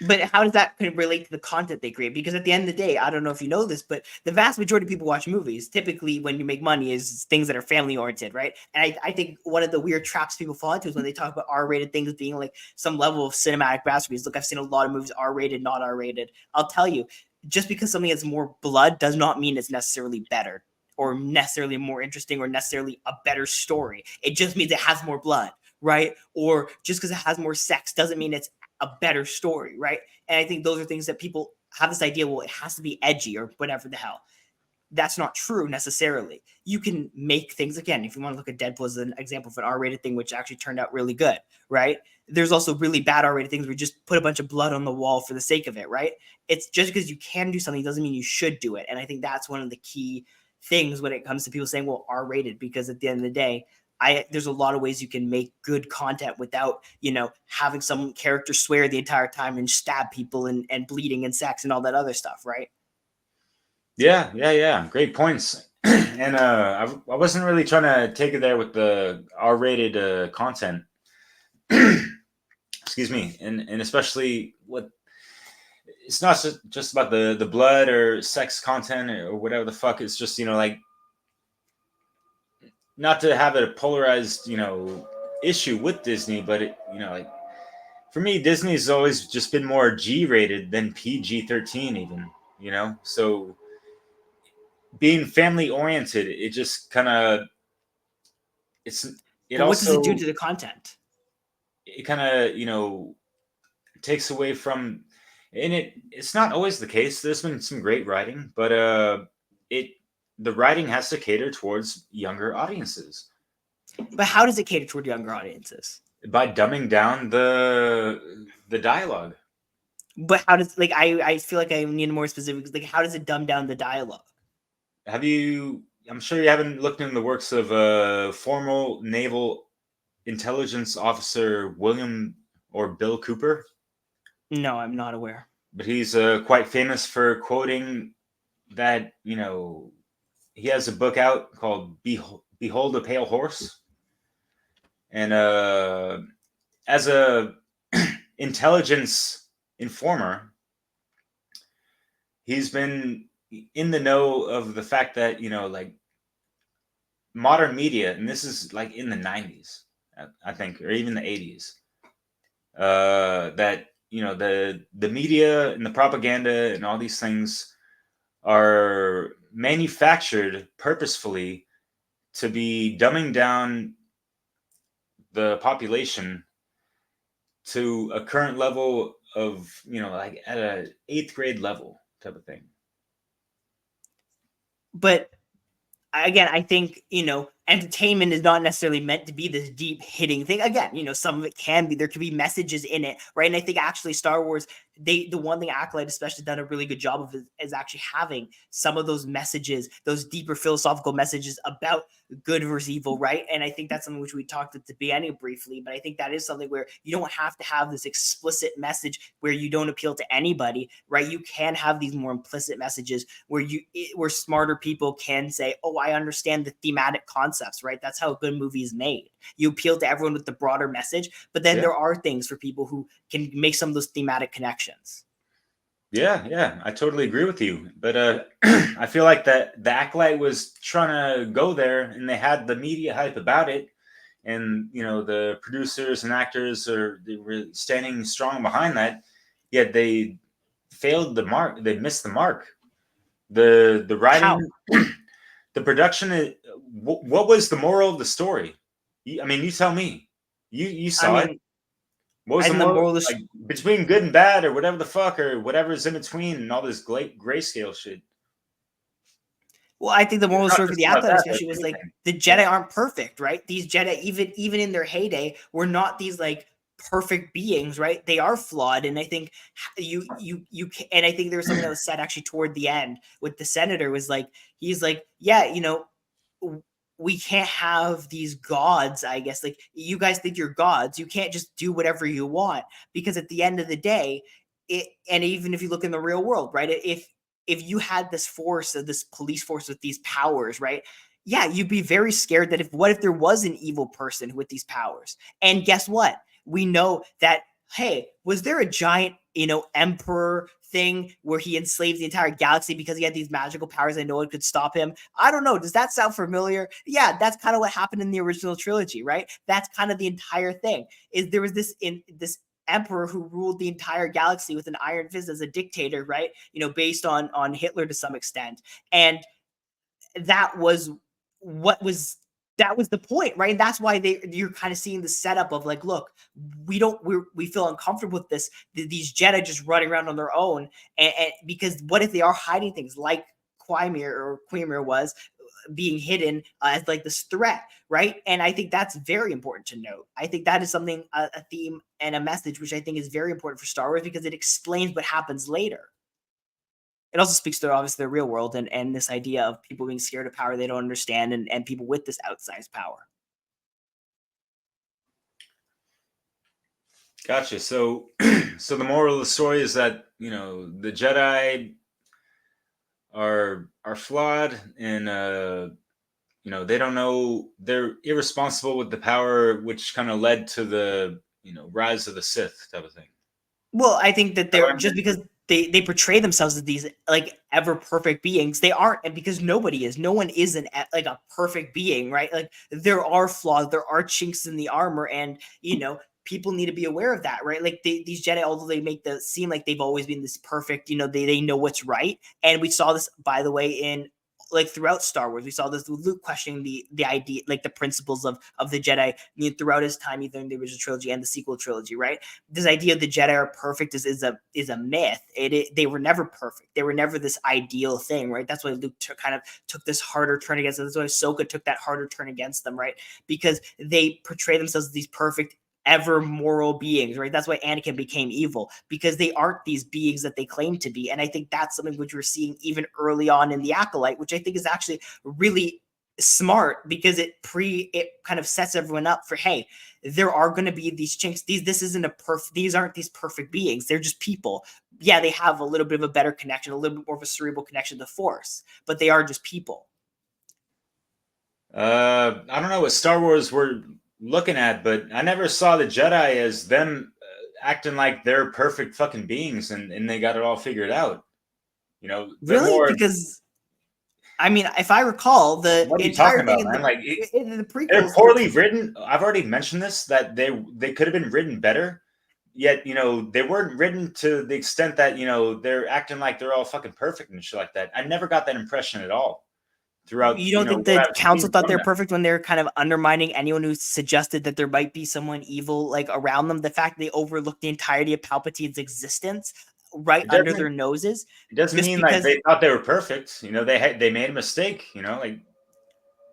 But how does that kind of relate to the content they create? Because at the end of the day, I don't know if you know this, but the vast majority of people watch movies. Typically, when you make money, is things that are family oriented, right? And I think one of the weird traps people fall into is when they talk about R-rated things being like some level of cinematic masterpiece. Look, I've seen a lot of movies R-rated, not R-rated. I'll tell you, just because something has more blood does not mean it's necessarily better or necessarily more interesting or necessarily a better story. It just means it has more blood, right? Or just because it has more sex doesn't mean it's a better story, right? And I think those are things that people have this idea, well, it has to be edgy or whatever the hell. That's not true necessarily. You can make things, again, if you want to look at Deadpool as an example of an R-rated thing, which actually turned out really good, right? There's also really bad R-rated things where you just put a bunch of blood on the wall for the sake of it, right? It's just because you can do something doesn't mean you should do it. And I think that's one of the key things when it comes to people saying, well, R-rated, because at the end of the day, there's a lot of ways you can make good content without, having some character swear the entire time and stab people and bleeding and sex and all that other stuff, right? Yeah, yeah, yeah. Great points. And I wasn't really trying to take it there with the R-rated content. Excuse me, and especially what it's not just about the blood or sex content or whatever the fuck. It's just like not to have a polarized issue with Disney, but like for me, Disney's always just been more G-rated than PG-13 even. So being family oriented, it just kind of it's it But what does it do also to the content? it kind of takes away from, and it's not always the case. There's been some great writing, but it the writing has to cater towards younger audiences. But how does it cater toward younger audiences? By dumbing down the dialogue. But how does, like, I feel like I need more specifics. Like, how does it dumb down the dialogue? Have you? I'm sure you haven't looked into the works of former naval intelligence officer William or Bill Cooper, No, I'm not aware. but he's quite famous for quoting that he has a book out called Behold a Pale Horse, and as a intelligence informer, he's been in the know of the fact that like modern media, and this is like in the 90s, I think, or even the 80s, that the media and the propaganda and all these things are manufactured purposefully to be dumbing down the population to a current level of like at a eighth grade level type of thing. But again, I think, entertainment is not necessarily meant to be this deep hitting thing. Again, some of it can be, there could be messages in it, right? And I think actually Star Wars the one thing Acolyte especially done a really good job of is actually having some of those messages, those deeper philosophical messages about good versus evil, right? And I think that's something which we talked at the beginning briefly, but I think that is something where you don't have to have this explicit message where you don't appeal to anybody, right? You can have these more implicit messages where smarter people can say, oh, I understand the thematic concepts, right? That's how a good movie is made. You appeal to everyone with the broader message, but then there are things for people who can make some of those thematic connections. Yeah, I totally agree with you. But I feel like that the Acolyte was trying to go there, and they had the media hype about it, and the producers and actors they were standing strong behind that. Yet they failed the mark. They missed the mark. The writing, How? the production. What was the moral of the story? I mean, you tell me. You I saw it. mean, What was I the think the moral? moral of Like between good and bad, or whatever the fuck, or whatever's in between, and all this grayscale shit. Well, I think the moral of the Not story for just the about Acolyte that, but especially was like anything. the Yeah. Jedi aren't perfect, right? These Jedi, even in their heyday, were not these like perfect beings, right? They are flawed, and I think and I think there was something that was said actually toward the end with the senator was like he's like, yeah, we can't have these gods, I guess. Like, you guys think you're gods, you can't just do whatever you want, because at the end of the day, and even if you look in the real world, right, if you had this force of this police force with these powers, right, yeah, you'd be very scared that what if there was an evil person with these powers? And guess what, we know that, hey, was there a giant, emperor thing where he enslaved the entire galaxy because he had these magical powers and no one could stop him? I don't know. Does that sound familiar? Yeah, that's kind of what happened in the original trilogy, right? That's kind of the entire thing. Is there was this emperor who ruled the entire galaxy with an iron fist as a dictator, right? Based on Hitler to some extent. And that was what was that was the point, right? And that's why you're kind of seeing the setup of like, look, we feel uncomfortable with these Jedi just running around on their own, and because what if they are hiding things like Quimir was being hidden as like this threat, right? And I think that's very important to note. I think that is something, a theme and a message which I think is very important for Star Wars, because it explains what happens later. It also speaks to obviously the real world, and this idea of people being scared of power they don't understand, and people with this outsized power. Gotcha. So, so the moral of the story is that the Jedi are flawed, and they don't know, they're irresponsible with the power, which kind of led to the rise of the Sith type of thing. Well, I think that they're just However, because they portray themselves as these like ever perfect beings, they aren't, and because nobody is, no one is like a perfect being, right? Like, there are flaws, there are chinks in the armor, and people need to be aware of that, right? Like, these Jedi, although they make the seem like they've always been this perfect, they know what's right, and we saw this, by the way, in like throughout Star Wars. We saw this with Luke questioning the idea, like the principles of the Jedi, throughout his time, either in the original trilogy and the sequel trilogy, right? This idea of the Jedi are perfect is a myth. They were never perfect. They were never this ideal thing, right? That's why Luke kind of took this harder turn against them. That's why Ahsoka took that harder turn against them, right? Because they portray themselves as these perfect, ever moral beings, right? That's why Anakin became evil, because they aren't these beings that they claim to be. And I think that's something which we're seeing even early on in the Acolyte, which I think is actually really smart, because it kind of sets everyone up for, hey, there are going to be these chinks. These aren't these perfect beings. They're just people. Yeah, they have a little bit of a better connection, a little bit more of a cerebral connection to the Force, but they are just people. I don't know what Star Wars we're looking at, but I never saw the Jedi as them acting like they're perfect fucking beings, and they got it all figured out. They're Really? more. Because I mean, if I recall, the What are you talking entire thing about, man? Like, in the they're prequels, poorly written. I've already mentioned this, that they could have been written better. Yet they weren't written to the extent that they're acting like they're all fucking perfect and shit like that. I never got that impression at all throughout you don't think what the I've council seen thought from they were them. perfect when they're kind of undermining anyone who suggested that there might be someone evil like around them? The fact they overlooked the entirety of Palpatine's existence right It under doesn't their noses, it doesn't just mean like because they thought they were perfect. They made a mistake. Like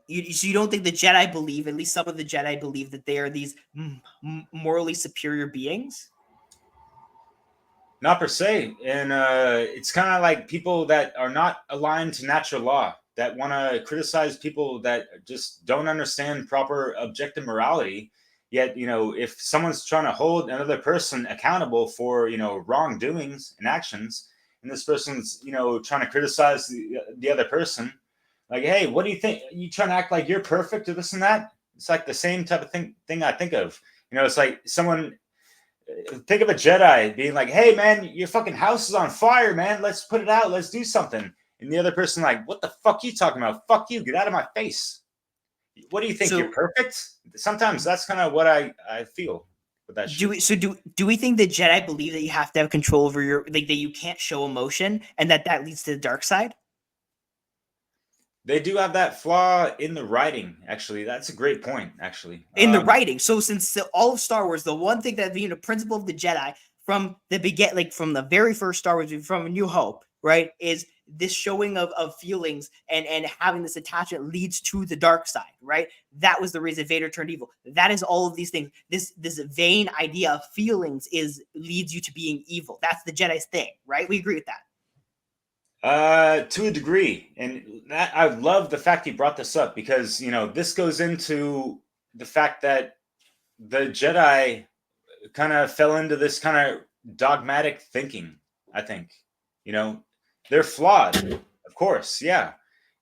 so you don't think the Jedi believe, at least some of the Jedi believe, that they are these morally superior beings? Not per se. And it's kind of like people that are not aligned to natural law, that want to criticize people that just don't understand proper objective morality. Yet, if someone's trying to hold another person accountable for, wrongdoings and actions, and this person's, trying to criticize the other person, like, hey, what do you think? You trying to act like you're perfect or this and that? It's like the same type of thing I think of. It's like someone, think of a Jedi being like, "Hey, man, your fucking house is on fire, man. Let's put it out. Let's do something." And the other person like, "What the fuck are you talking about? Fuck you. Get out of my face. What do you think? You're So perfect?" Sometimes that's kind of what I feel with that do shit. we so do we think the Jedi believe that you have to have control over your like that you can't show emotion and that leads to the dark side? They do have that flaw in the writing. Actually, that's a great point. Actually, In the writing. So since all of Star Wars, the one thing that being a principle of the Jedi from the like from the very first Star Wars, from A New Hope, right, is this showing of feelings and having this attachment leads to the dark side, right? That was the reason Vader turned evil. That is all of these things. This vain idea of feelings is leads you to being evil. That's the Jedi's thing, right? We agree with that. To a degree, and that, I love the fact you brought this up because this goes into the fact that the Jedi kind of fell into this kind of dogmatic thinking. I think, you know, they're flawed, of course, yeah,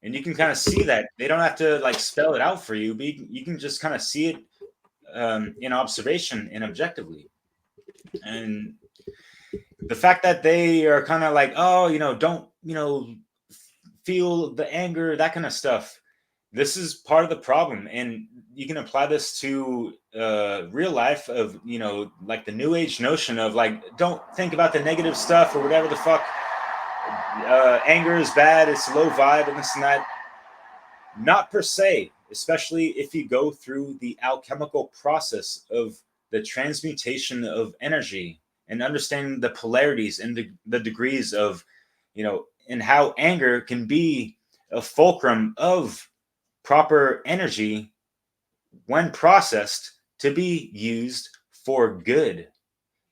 and you can kind of see that they don't have to like spell it out for you, but you can just kind of see it in observation and objectively. And the fact that they are kind of like, oh, don't feel the anger, that kind of stuff. This is part of the problem, and you can apply this to real life of like the new age notion of like don't think about the negative stuff or whatever the fuck. Anger is bad, it's low vibe and this and that. Not per se, especially if you go through the alchemical process of the transmutation of energy and understanding the polarities and the degrees of and how anger can be a fulcrum of proper energy when processed to be used for good.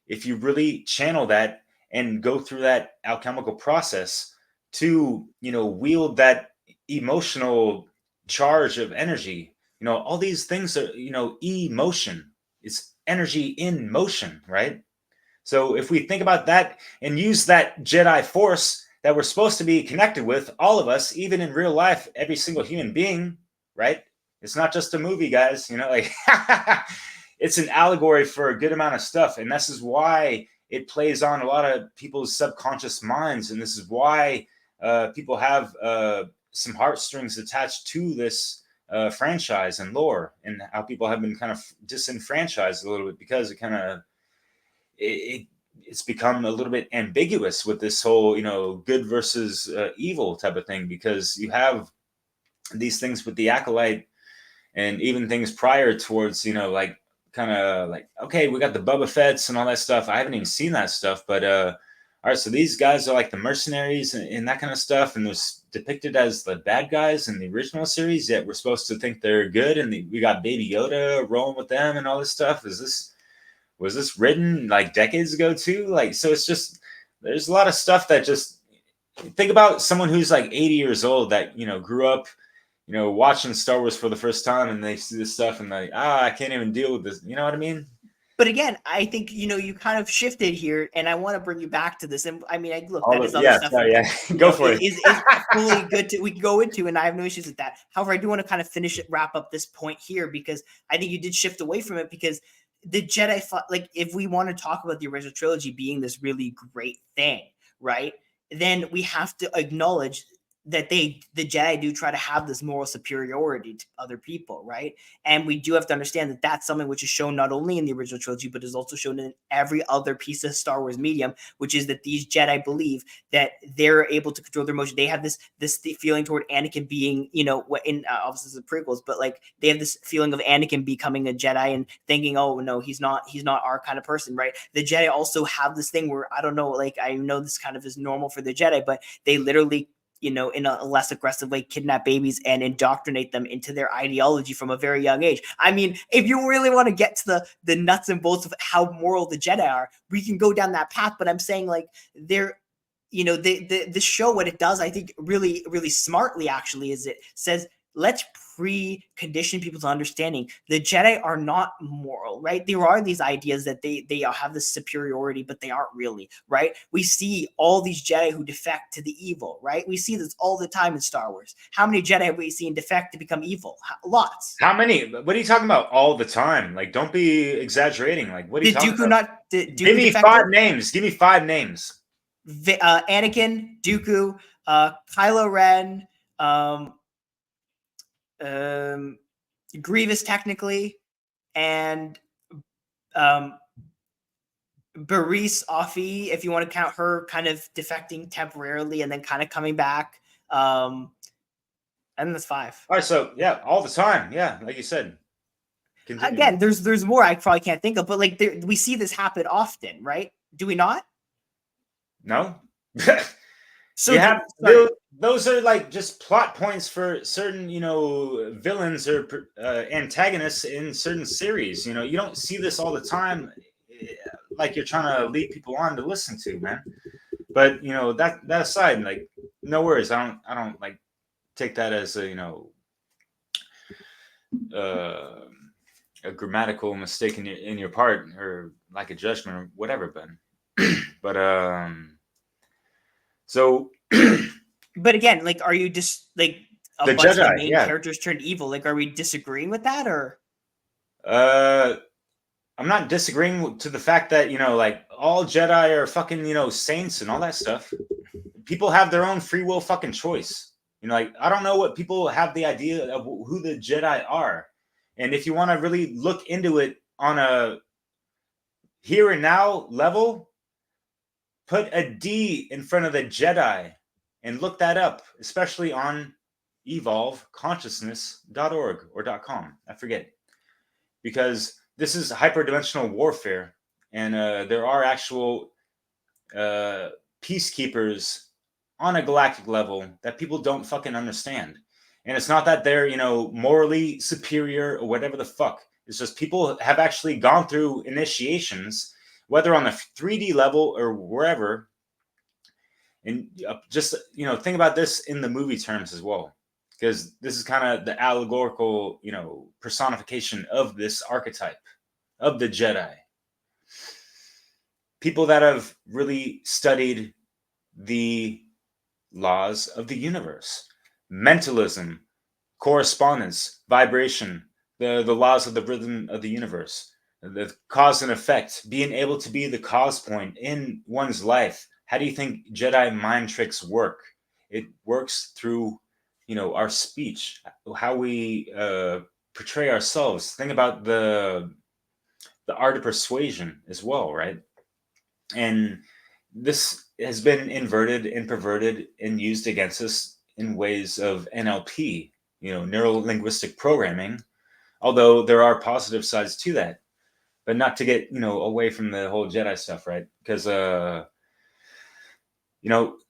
If you really channel that and go through that alchemical process to, wield that emotional charge of energy, all these things are, emotion. It's energy in motion, right? So if we think about that and use that Jedi force that we're supposed to be connected with, all of us, even in real life, every single human being, right? It's not just a movie, guys. Like it's an allegory for a good amount of stuff, and this is why it plays on a lot of people's subconscious minds, and this is why people have some heartstrings attached to this franchise and lore, and how people have been kind of disenfranchised a little bit because it kind of it's become a little bit ambiguous with this whole good versus evil type of thing, because you have these things with the Acolyte and even things prior towards like kind of like, okay, we got the Boba Fett's and all that stuff. I haven't even seen that stuff, but all right, so these guys are like the mercenaries and that kind of stuff, and they're depicted as the bad guys in the original series, yet we're supposed to think they're good, and we got Baby Yoda rolling with them and all this stuff. Was this written like decades ago too? Like, so it's just, there's a lot of stuff that just, think about someone who's like 80 years old that grew up watching Star Wars for the first time, and they see this stuff and like, I can't even deal with this. You know what I mean? But again, I think you kind of shifted here, and I want to bring you back to this. And I mean, look, All that of, is other yeah, stuff. sorry, yeah, go for it. Is fully good to we can go into, and I have no issues with that. However, I do want to kind of wrap up this point here because I think you did shift away from it because the Jedi, like, if we want to talk about the original trilogy being this really great thing, right? Then we have to acknowledge that the Jedi do try to have this moral superiority to other people, right? And we do have to understand that that's something which is shown not only in the original trilogy, but is also shown in every other piece of Star Wars medium, which is that these Jedi believe that they're able to control their emotion. They have this feeling toward Anakin being, in obviously the prequels, but like they have this feeling of Anakin becoming a Jedi and thinking, oh no, he's not our kind of person, right? The Jedi also have this thing where I don't know, like I know this kind of is normal for the Jedi, but they literally in a less aggressive way, kidnap babies and indoctrinate them into their ideology from a very young age. I mean, if you really want to get to the nuts and bolts of how moral the Jedi are, we can go down that path. But I'm saying, like, they're, the show, what it does, I think, really, really smartly, actually, is it says, let's precondition people to understanding the Jedi are not moral, right? There are these ideas that they have this superiority, but they aren't really, right? We see all these Jedi who defect to the evil, right? We see this all the time in Star Wars. How many Jedi have we seen defect to become evil? Lots. How many? What are you talking about all the time? Like, don't be exaggerating. Like, what are you Did talking Dooku about? Dooku Give me defected? 5 names. Give me 5 names. Anakin, Dooku, Kylo Ren, Grievous technically, and Baris Offee, if you want to count her kind of defecting temporarily and then kind of coming back. And that's 5. All right, so yeah, all the time. Yeah, like you said. Continue. Again, there's more I probably can't think of, but like we see this happen often, right? Do we not? No. So you have those are like just plot points for certain, villains or antagonists in certain series. You don't see this all the time, like you're trying to lead people on to listen to, man. But that aside, like, no worries. I don't like take that as a grammatical mistake in your part, or like a judgment or whatever. But so. But again, like, are you just like a bunch of the main characters turned evil? Like, are we disagreeing with that, or? I'm not disagreeing to the fact that like, all Jedi are fucking saints and all that stuff. People have their own free will fucking choice. Like, I don't know what people have the idea of who the Jedi are, and if you want to really look into it on a here and now level, put a D in front of the Jedi and look that up, especially on evolveconsciousness.org or .com. I forget. Because this is hyperdimensional warfare, and there are actual peacekeepers on a galactic level that people don't fucking understand. And it's not that they're, morally superior or whatever the fuck. It's just people have actually gone through initiations, whether on the 3D level or wherever. And just, think about this in the movie terms as well, because this is kind of the allegorical, personification of this archetype of the Jedi. People that have really studied the laws of the universe, mentalism, correspondence, vibration, the laws of the rhythm of the universe, the cause and effect, being able to be the cause point in one's life. How do you think Jedi mind tricks work? It works through, our speech, how we portray ourselves. Think about the art of persuasion as well, right? And this has been inverted and perverted and used against us in ways of NLP, neuro linguistic programming, although there are positive sides to that. But not to get, away from the whole Jedi stuff, right? Because,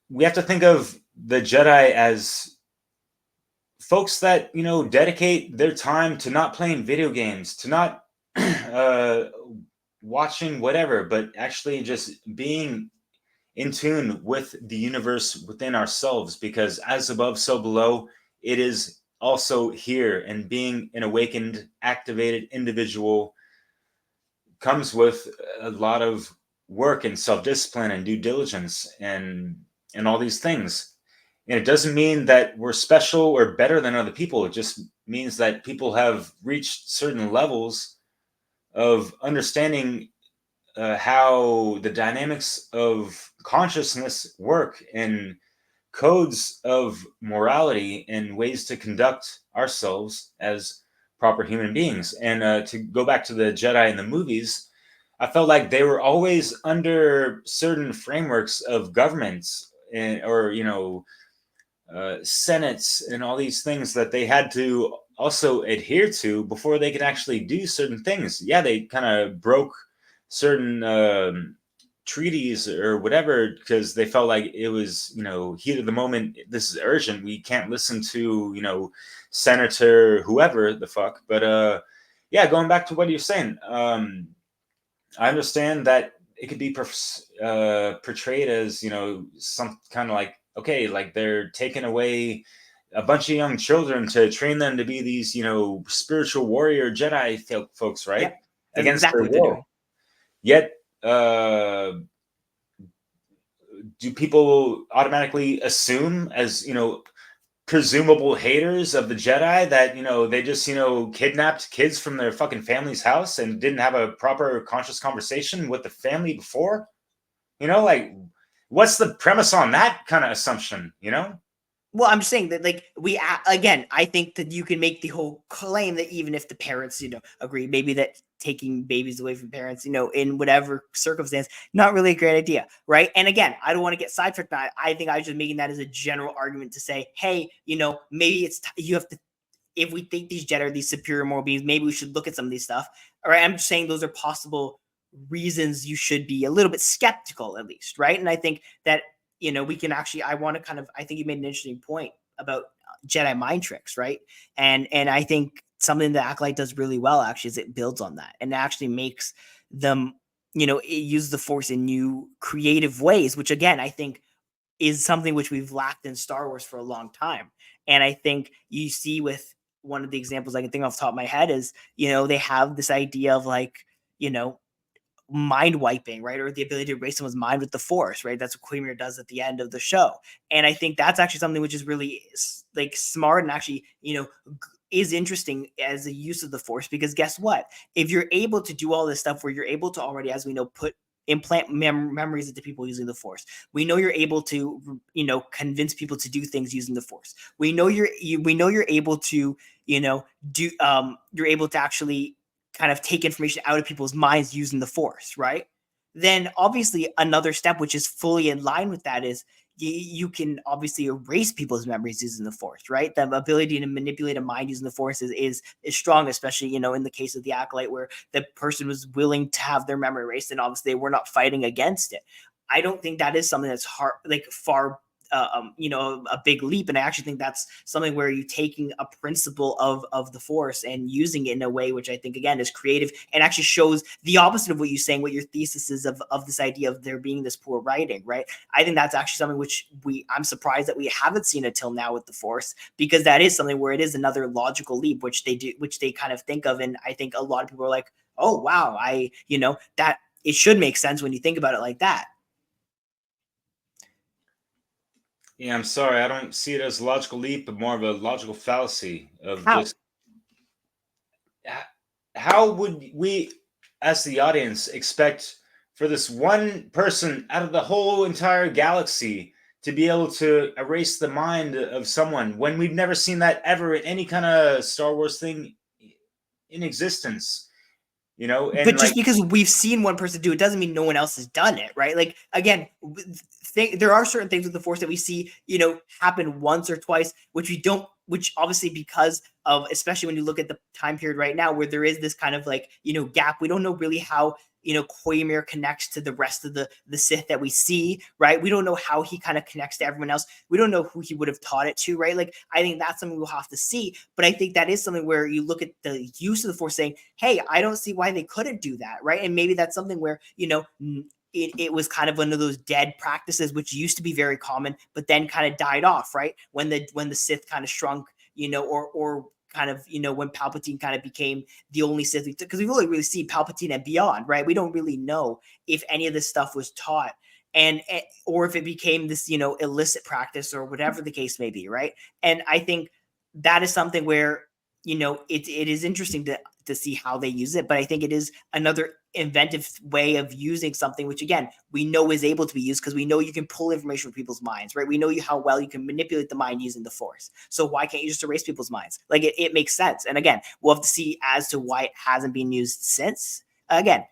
we have to think of the Jedi as folks that, dedicate their time to not playing video games, to not watching whatever, but actually just being in tune with the universe within ourselves. Because as above, so below, it is also here. And being an awakened, activated individual comes with a lot of work and self-discipline and due diligence and all these things. And it doesn't mean that we're special or better than other people. It just means that people have reached certain levels of understanding how the dynamics of consciousness work, and codes of morality and ways to conduct ourselves as proper human beings. And to go back to the Jedi in the movies, I felt like they were always under certain frameworks of governments or senates and all these things that they had to also adhere to before they could actually do certain things. Yeah, they kind of broke certain treaties or whatever because they felt like it was, heat of the moment. This is urgent. We can't listen to, Senator whoever the fuck. But yeah, going back to what you're saying, I understand that it could be portrayed as, some kind of like, okay, like they're taking away a bunch of young children to train them to be these, spiritual warrior Jedi folks, right? Yep, that's Against exactly their what they're will. doing. Yet, do people automatically assume as, presumable haters of the Jedi that, they just, kidnapped kids from their fucking family's house and didn't have a proper conscious conversation with the family before? Like, what's the premise on that kind of assumption, Well, I'm just saying that, like, again, I think that you can make the whole claim that even if the parents, agree, maybe that taking babies away from parents, in whatever circumstance, not really a great idea, right? And again, I don't want to get sidetracked. I think I was just making that as a general argument to say, hey, maybe you have to. If we think these Jedi are these superior moral beings, maybe we should look at some of these stuff. All right, I'm just saying those are possible reasons you should be a little bit skeptical, at least, right? And I think that we can actually, I think you made an interesting point about Jedi mind tricks, right? And I think something that Acolyte does really well actually is it builds on that and actually makes them, use the Force in new creative ways, which again, I think is something which we've lacked in Star Wars for a long time. And I think you see with one of the examples I can think off the top of my head is, they have this idea of like, mind wiping, right? Or the ability to erase someone's mind with the Force, right? That's what Quimir does at the end of the show. And I think that's actually something which is really like smart and actually, is interesting as a use of the Force, because guess what? If you're able to do all this stuff where you're able to already, as we know, implant memories into people using the Force, we know you're able to, convince people to do things using the Force. We know you're able to, do you're able to actually kind of take information out of people's minds using the Force, right? Then obviously another step which is fully in line with that is you can obviously erase people's memories using the Force, right? The ability to manipulate a mind using the Force is strong, especially, in the case of the Acolyte, where the person was willing to have their memory erased and obviously they were not fighting against it. I don't think that is something that's hard, like far a big leap. And I actually think that's something where you're taking a principle of the Force and using it in a way which I think again is creative and actually shows the opposite of what you're saying, what your thesis is of this idea of there being this poor writing, right? I think that's actually something which I'm surprised that we haven't seen until now with the Force, because that is something where it is another logical leap, which they kind of think of. And I think a lot of people are like, oh wow, that it should make sense when you think about it like that. Yeah, I'm sorry. I don't see it as a logical leap, but more of a logical fallacy of How? just how would we, as the audience, expect for this one person out of the whole entire galaxy to be able to erase the mind of someone when we've never seen that ever in any kind of Star Wars thing in existence? And But like, just because we've seen one person do it doesn't mean no one else has done it, right? Like again, there are certain things with the Force that we see, happen once or twice, which we don't, which obviously because of, especially when you look at the time period right now where there is this kind of like, gap. We don't know really how, Quamir connects to the rest of the Sith that we see, right? We don't know how he kind of connects to everyone else. We don't know who he would have taught it to, right? Like I think that's something we'll have to see. But I think that is something where you look at the use of the Force saying, hey, I don't see why they couldn't do that, right? And maybe that's something where, it was kind of one of those dead practices which used to be very common, but then kind of died off, right? When the Sith kind of shrunk, or kind of, when Palpatine kind of became the only Sith, because we really see Palpatine and beyond, right? We don't really know if any of this stuff was taught and or if it became this, illicit practice or whatever the case may be, right? And I think that is something where, it is interesting to see how they use it, but I think it is another inventive way of using something which again we know is able to be used, because we know you can pull information from people's minds, right? We know how well you can manipulate the mind using the Force. So why can't you just erase people's minds? Like it makes sense. And again, we'll have to see as to why it hasn't been used since. Again,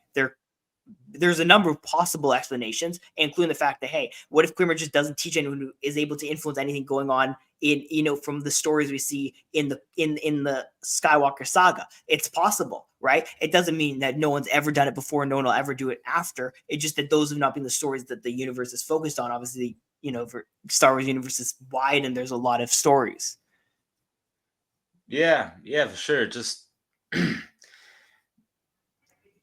there's a number of possible explanations, including the fact that, hey, what if Quimmer just doesn't teach anyone who is able to influence anything going on in, from the stories we see in the Skywalker saga? It's possible, right? It doesn't mean that no one's ever done it before, no one will ever do it after. It's just that those have not been the stories that the universe is focused on. Obviously, for Star Wars universe is wide and there's a lot of stories. Yeah, yeah, for sure. Just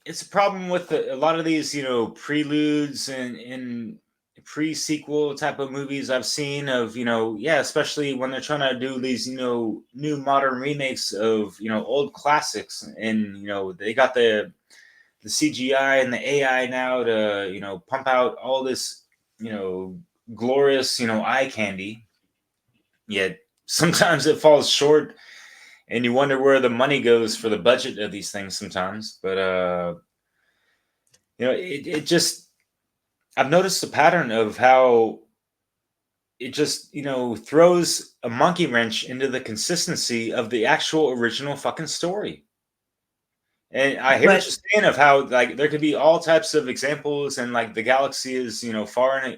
it's a problem with a lot of these, preludes and pre-sequel type of movies I've seen of, yeah, especially when they're trying to do these, new modern remakes of, old classics, and they got the CGI and the AI now to, pump out all this, glorious, eye candy. Yet sometimes it falls short, and you wonder where the money goes for the budget of these things sometimes. But it just, I've noticed the pattern of how it just, throws a monkey wrench into the consistency of the actual original fucking story. And I hear what But you're saying of how, like, there could be all types of examples, and like the galaxy is, far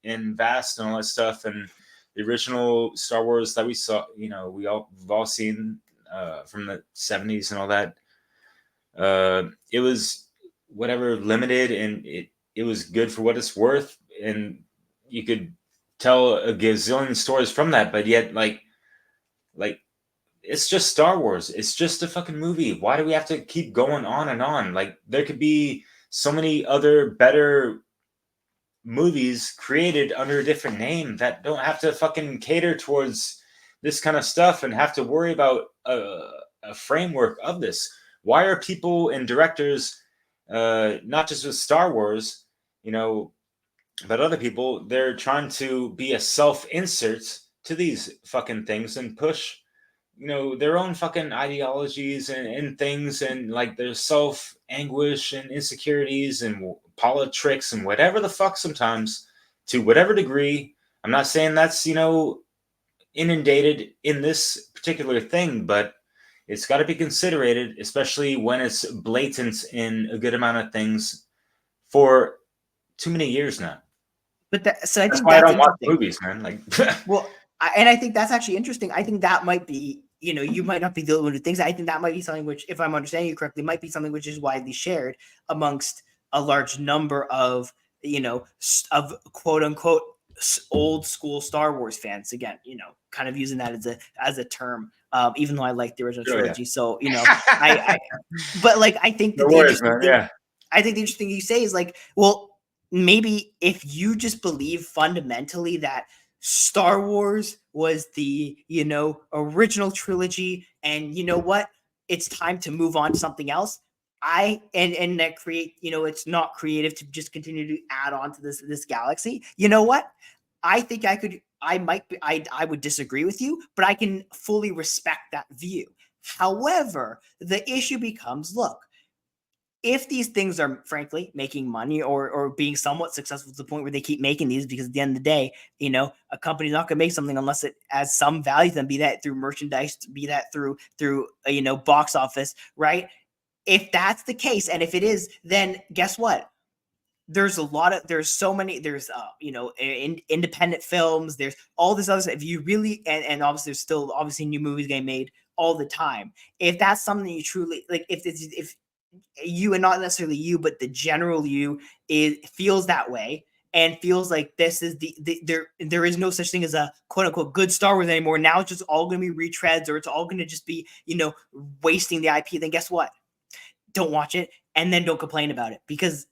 and vast and all that stuff. And the original Star Wars that we saw, we've all seen from the 70s and all that. It was whatever, limited, and it was good for what it's worth, and you could tell a gazillion stories from that. But yet, like it's just Star Wars. It's just a fucking movie. Why do we have to keep going on and on? Like, there could be so many other better movies created under a different name that don't have to fucking cater towards this kind of stuff and have to worry about a framework of this. Why are people and directors, not just with Star Wars, but other people, they're trying to be a self-insert to these fucking things and push, their own fucking ideologies and things, and like their self anguish and insecurities and politics and whatever the fuck, sometimes to whatever degree. I'm not saying that's, inundated in this particular thing, but it's got to be considered, especially when it's blatant in a good amount of things for too many years now. so I That's think why I that's don't watch interesting. movies, man. Like, Well, and I think that's actually interesting. I think that might be, you might not be the only one who thinks that. I think that might be something which, if I'm understanding you correctly, might be something which is widely shared amongst a large number of, of quote unquote old school Star Wars fans. Again, kind of using that as a term, even though I like the original oh yeah. trilogy. So, I but like, I think that No the worries, interesting man. thing, Yeah. I think the interesting thing you say is like, well, maybe if you just believe fundamentally that Star Wars was the, original trilogy, and you know what? It's time to move on to something else. And that create, it's not creative to just continue to add on to this galaxy. You know what? I think I would disagree with you, but I can fully respect that view. However, the issue becomes, look, if these things are frankly making money or being somewhat successful to the point where they keep making these, because at the end of the day, a company's not going to make something unless it has some value to them, be that through merchandise, be that through box office, right? If that's the case, and if it is, then guess what? There's so many, there's independent films, there's all this other stuff. If you really, and obviously there's still obviously new movies getting made all the time. If that's something you truly like, if you, and not necessarily you, but the general you, feels that way and feels like this is there is no such thing as a quote unquote good Star Wars anymore. Now it's just all going to be retreads, or it's all going to just be wasting the IP. Then guess what? Don't watch it, and then don't complain about it, because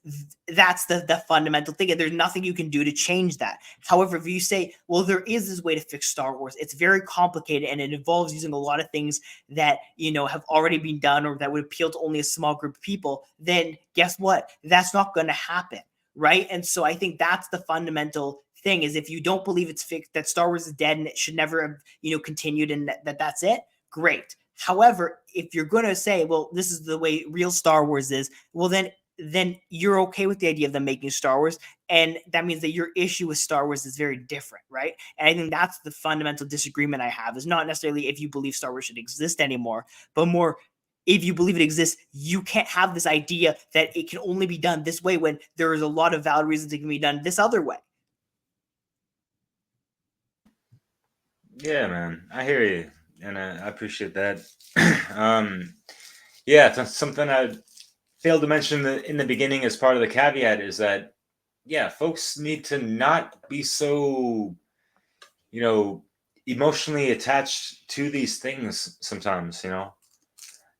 that's the fundamental thing, and there's nothing you can do to change that. However, if you say, well, there is this way to fix Star Wars, it's very complicated and it involves using a lot of things that have already been done, or that would appeal to only a small group of people, then guess what? That's not going to happen, right? And so I think that's the fundamental thing, is if you don't believe it's fixed, that Star Wars is dead and it should never have continued, and that's it, great. However, if you're going to say, well, this is the way real Star Wars is, well, then you're okay with the idea of them making Star Wars, and that means that your issue with Star Wars is very different, right? And I think that's the fundamental disagreement I have, is not necessarily if you believe Star Wars should exist anymore, but more, if you believe it exists, you can't have this idea that it can only be done this way when there is a lot of valid reasons it can be done this other way. Yeah, man, I hear you, and I appreciate that. um, Yeah, that's something I failed to mention in the beginning as part of the caveat is that, yeah, folks need to not be so, you know, emotionally attached to these things sometimes,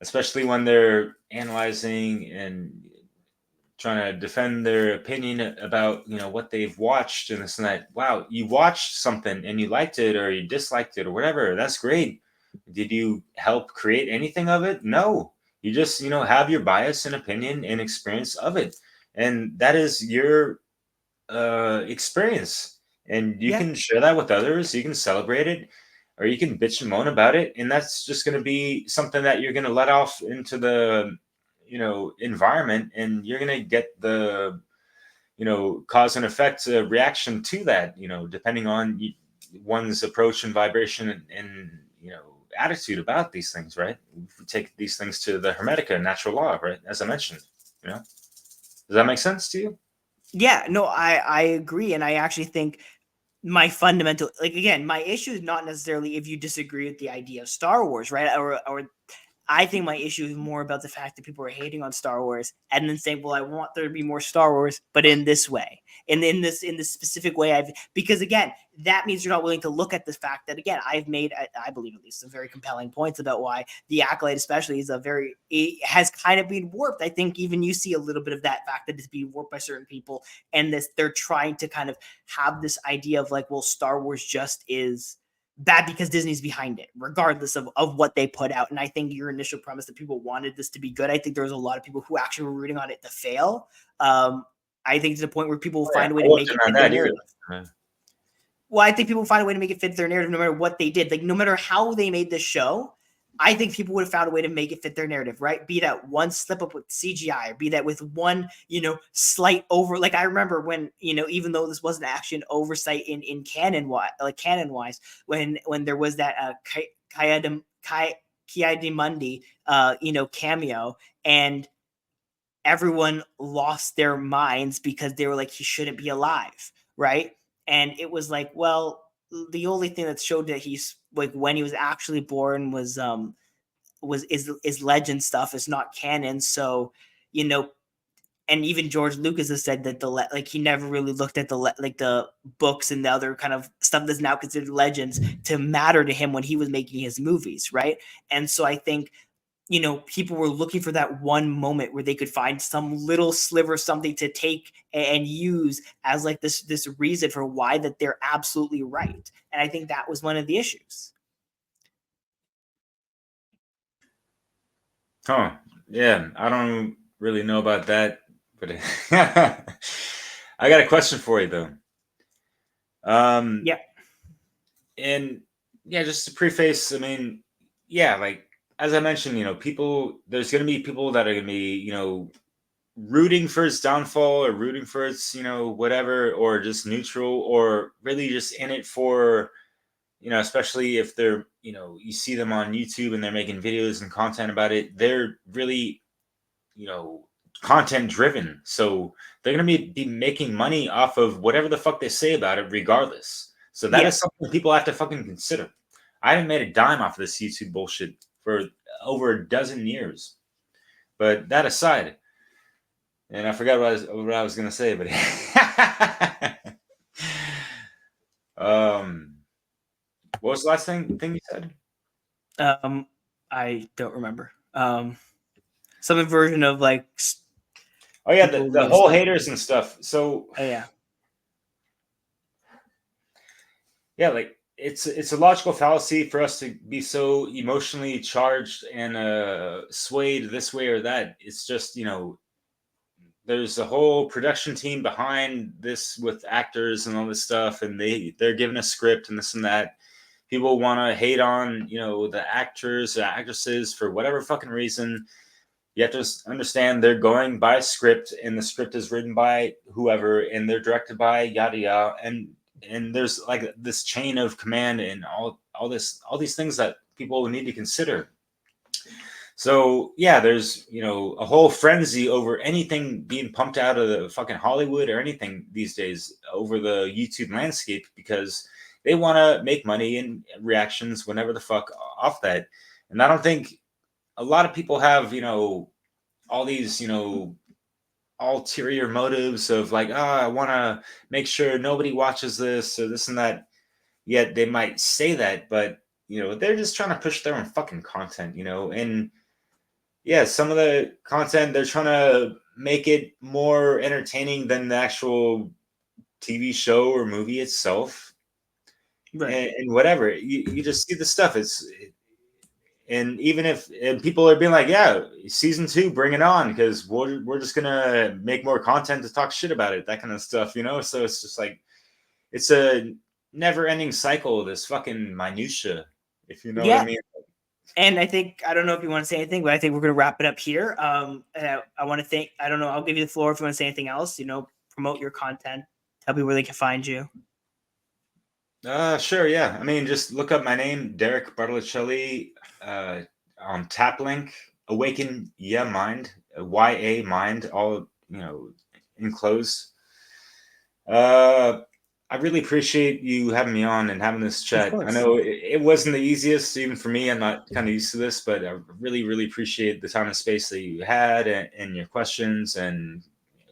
especially when they're analyzing and trying to defend their opinion about what they've watched and this and that. Wow, you watched something and you liked it or you disliked it or whatever. That's great. Did you help create anything of it? No. You just have your bias and opinion and experience of it, and that is your experience. And you Yeah, can share that with others. You can celebrate it, or you can bitch and moan about it, and that's just going to be something that you're going to let off into the environment, and you're going to get the cause and effect reaction to that, depending on one's approach and vibration and attitude about these things, right? We take these things to the hermetica, natural law, right, as I mentioned. Does that make sense to you? yeah, no, I agree, and I actually think my fundamental, like, again, my issue is not necessarily if you disagree with the idea of Star Wars, right? Or I think my issue is more about the fact that people are hating on Star Wars and then saying, "Well, I want there to be more Star Wars, but in this way, in this specific way." Because again, that means you're not willing to look at the fact that, again, I've made, I believe, at least some very compelling points about why the Acolyte, especially, is it has kind of been warped. I think even you see a little bit of that fact that it's being warped by certain people, and they're trying to kind of have this idea of like, well, Star Wars just is bad because Disney's behind it, regardless of what they put out. And I think your initial premise that people wanted this to be good, I think there was a lot of people who actually were rooting on it to fail. I think to the point where people will Oh, yeah, find a way I to won't make it deny fit their that either. narrative. Well, I think people find a way to make it fit their narrative no matter what they did. Like, no matter how they made this show, I think people would have found a way to make it fit their narrative, right? Be that one slip up with CGI, or be that with one, slight over. Like, I remember when, even though this wasn't actually an oversight in canon, canon wise, when there was that Ki-Adi-Mundi, cameo, and everyone lost their minds because they were like, he shouldn't be alive, right? And it was like, well, the only thing that showed that he's like when he was actually born was legend stuff. It's not canon. So, you know, and even George Lucas has said that like he never really looked at like the books and the other kind of stuff that's now considered legends to matter to him when he was making his movies, right? And so I think, people were looking for that one moment where they could find some little sliver, something to take and use as like this reason for why that they're absolutely right. And I think that was one of the issues. Huh. Yeah, I don't really know about that, but I got a question for you though. Yeah. And yeah, just to preface, I mean, yeah, like as I mentioned, people, there's going to be people that are going to be, rooting for its downfall or rooting for its, whatever, or just neutral, or really just in it for, especially if they're, you see them on YouTube and they're making videos and content about it, they're really, you know, content driven. So they're going to be making money off of whatever the fuck they say about it, regardless. So that Yeah. is something people have to fucking consider. I haven't made a dime off of this YouTube bullshit for over a dozen years. But that aside, and I forgot what I was going to say, but what was the last thing you said? I don't remember. Some version of like Oh yeah, people the being whole stuck. haters and stuff. So Oh yeah. yeah, like it's a logical fallacy for us to be so emotionally charged and swayed this way or that. It's just there's a whole production team behind this with actors and all this stuff, and they're given a script and this and that. People want to hate on the actors, the actresses for whatever fucking reason. You have to understand they're going by script, and the script is written by whoever, and they're directed by yada yada, and there's like this chain of command and all these things that people need to consider. So yeah, there's a whole frenzy over anything being pumped out of the fucking Hollywood or anything these days over the YouTube landscape because they want to make money and reactions whenever the fuck off that. And I don't think a lot of people have, all these, ulterior motives of like, I want to make sure nobody watches this or this and that. Yet they might say that, but they're just trying to push their own fucking content, and yeah, some of the content they're trying to make it more entertaining than the actual TV show or movie itself, Right. and whatever you just see the stuff. And even if and people are being like, yeah, season 2, bring it on, because we're just gonna make more content to talk shit about it, that kind of stuff, So it's just like it's a never ending cycle of this fucking minutia, if you know what I Yeah. mean. And I think, I don't know if you want to say anything, but I think we're going to wrap it up here. I want to thank, I don't know, I'll give you the floor if you want to say anything else, promote your content, tell people where they can find you. Sure, yeah. I mean, just look up my name, Derek Bartoluccelli, on Taplink, Awaken Ya Mind, YA Mind, all enclosed. I really appreciate you having me on and having this Of chat. I course. know it wasn't the easiest, even for me. I'm not kind of used to this, but I really, really appreciate the time and space that you had, and your questions and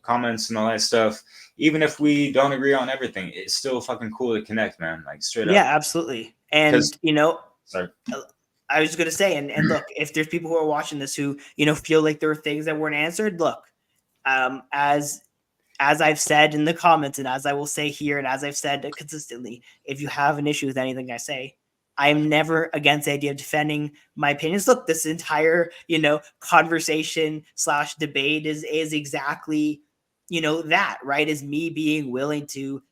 comments and all that stuff. Even if we don't agree on everything, it's still fucking cool to connect, man. Like straight Yeah, up. absolutely. Because And, sorry. I was going to say, and look, if there's people who are watching this who, feel like there were things that weren't answered, look, as I've said in the comments, and as I will say here, and as I've said consistently, if you have an issue with anything I say, I am never against the idea of defending my opinions. Look, this entire, conversation / debate is exactly, that, right? Is me being willing to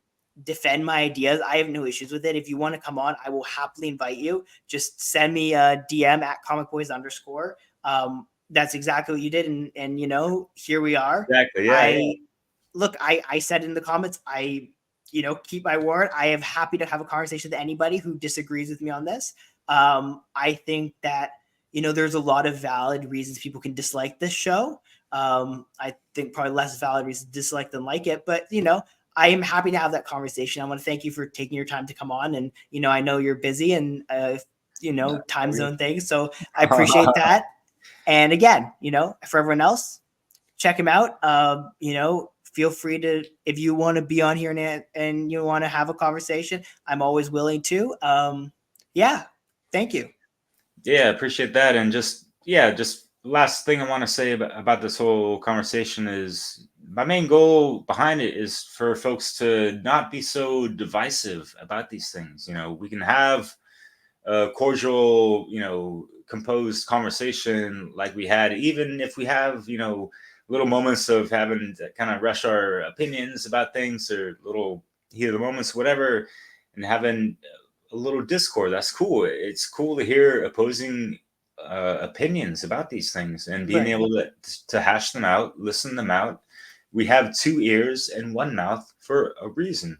defend my ideas. I have no issues with it. If you want to come on, I will happily invite you. Just send me a DM at comicboys_. That's exactly what you did. And here we are. Exactly. Yeah. Yeah. I look, I said in the comments, I, keep my word. I am happy to have a conversation with anybody who disagrees with me on this. I think that, there's a lot of valid reasons people can dislike this show. I think probably less valid reasons to dislike than like it, but I am happy to have that conversation. I want to thank you for taking your time to come on, and I know you're busy and time zone things, so I appreciate that. And again, for everyone else, check him out. Feel free to, if you want to be on here and you want to have a conversation, I'm always willing to. Yeah, thank you. Yeah, appreciate that. And just last thing I want to say about this whole conversation is my main goal behind it is for folks to not be so divisive about these things. We can have a cordial, composed conversation like we had, even if we have, little moments of having to kind of rush our opinions about things, or little heat of the moments, whatever, and having a little discord. That's cool. It's cool to hear opposing opinions about these things and being Right. able to hash them out, listen them out. We have 2 ears and 1 mouth for a reason.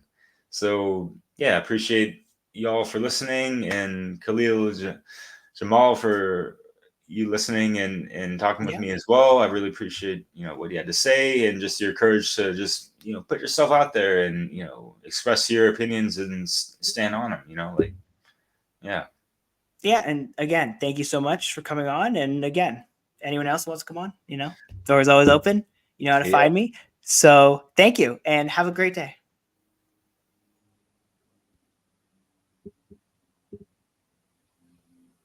So yeah, appreciate y'all for listening, and Khalil, Jamal, for you listening and talking with Yeah. me as well. I really appreciate what you had to say, and just your courage to just put yourself out there and express your opinions and stand on them. Like yeah. Yeah. And again, thank you so much for coming on. And again, anyone else wants to come on, the door is always open. You know how to Yeah. find me. So thank you and have a great day.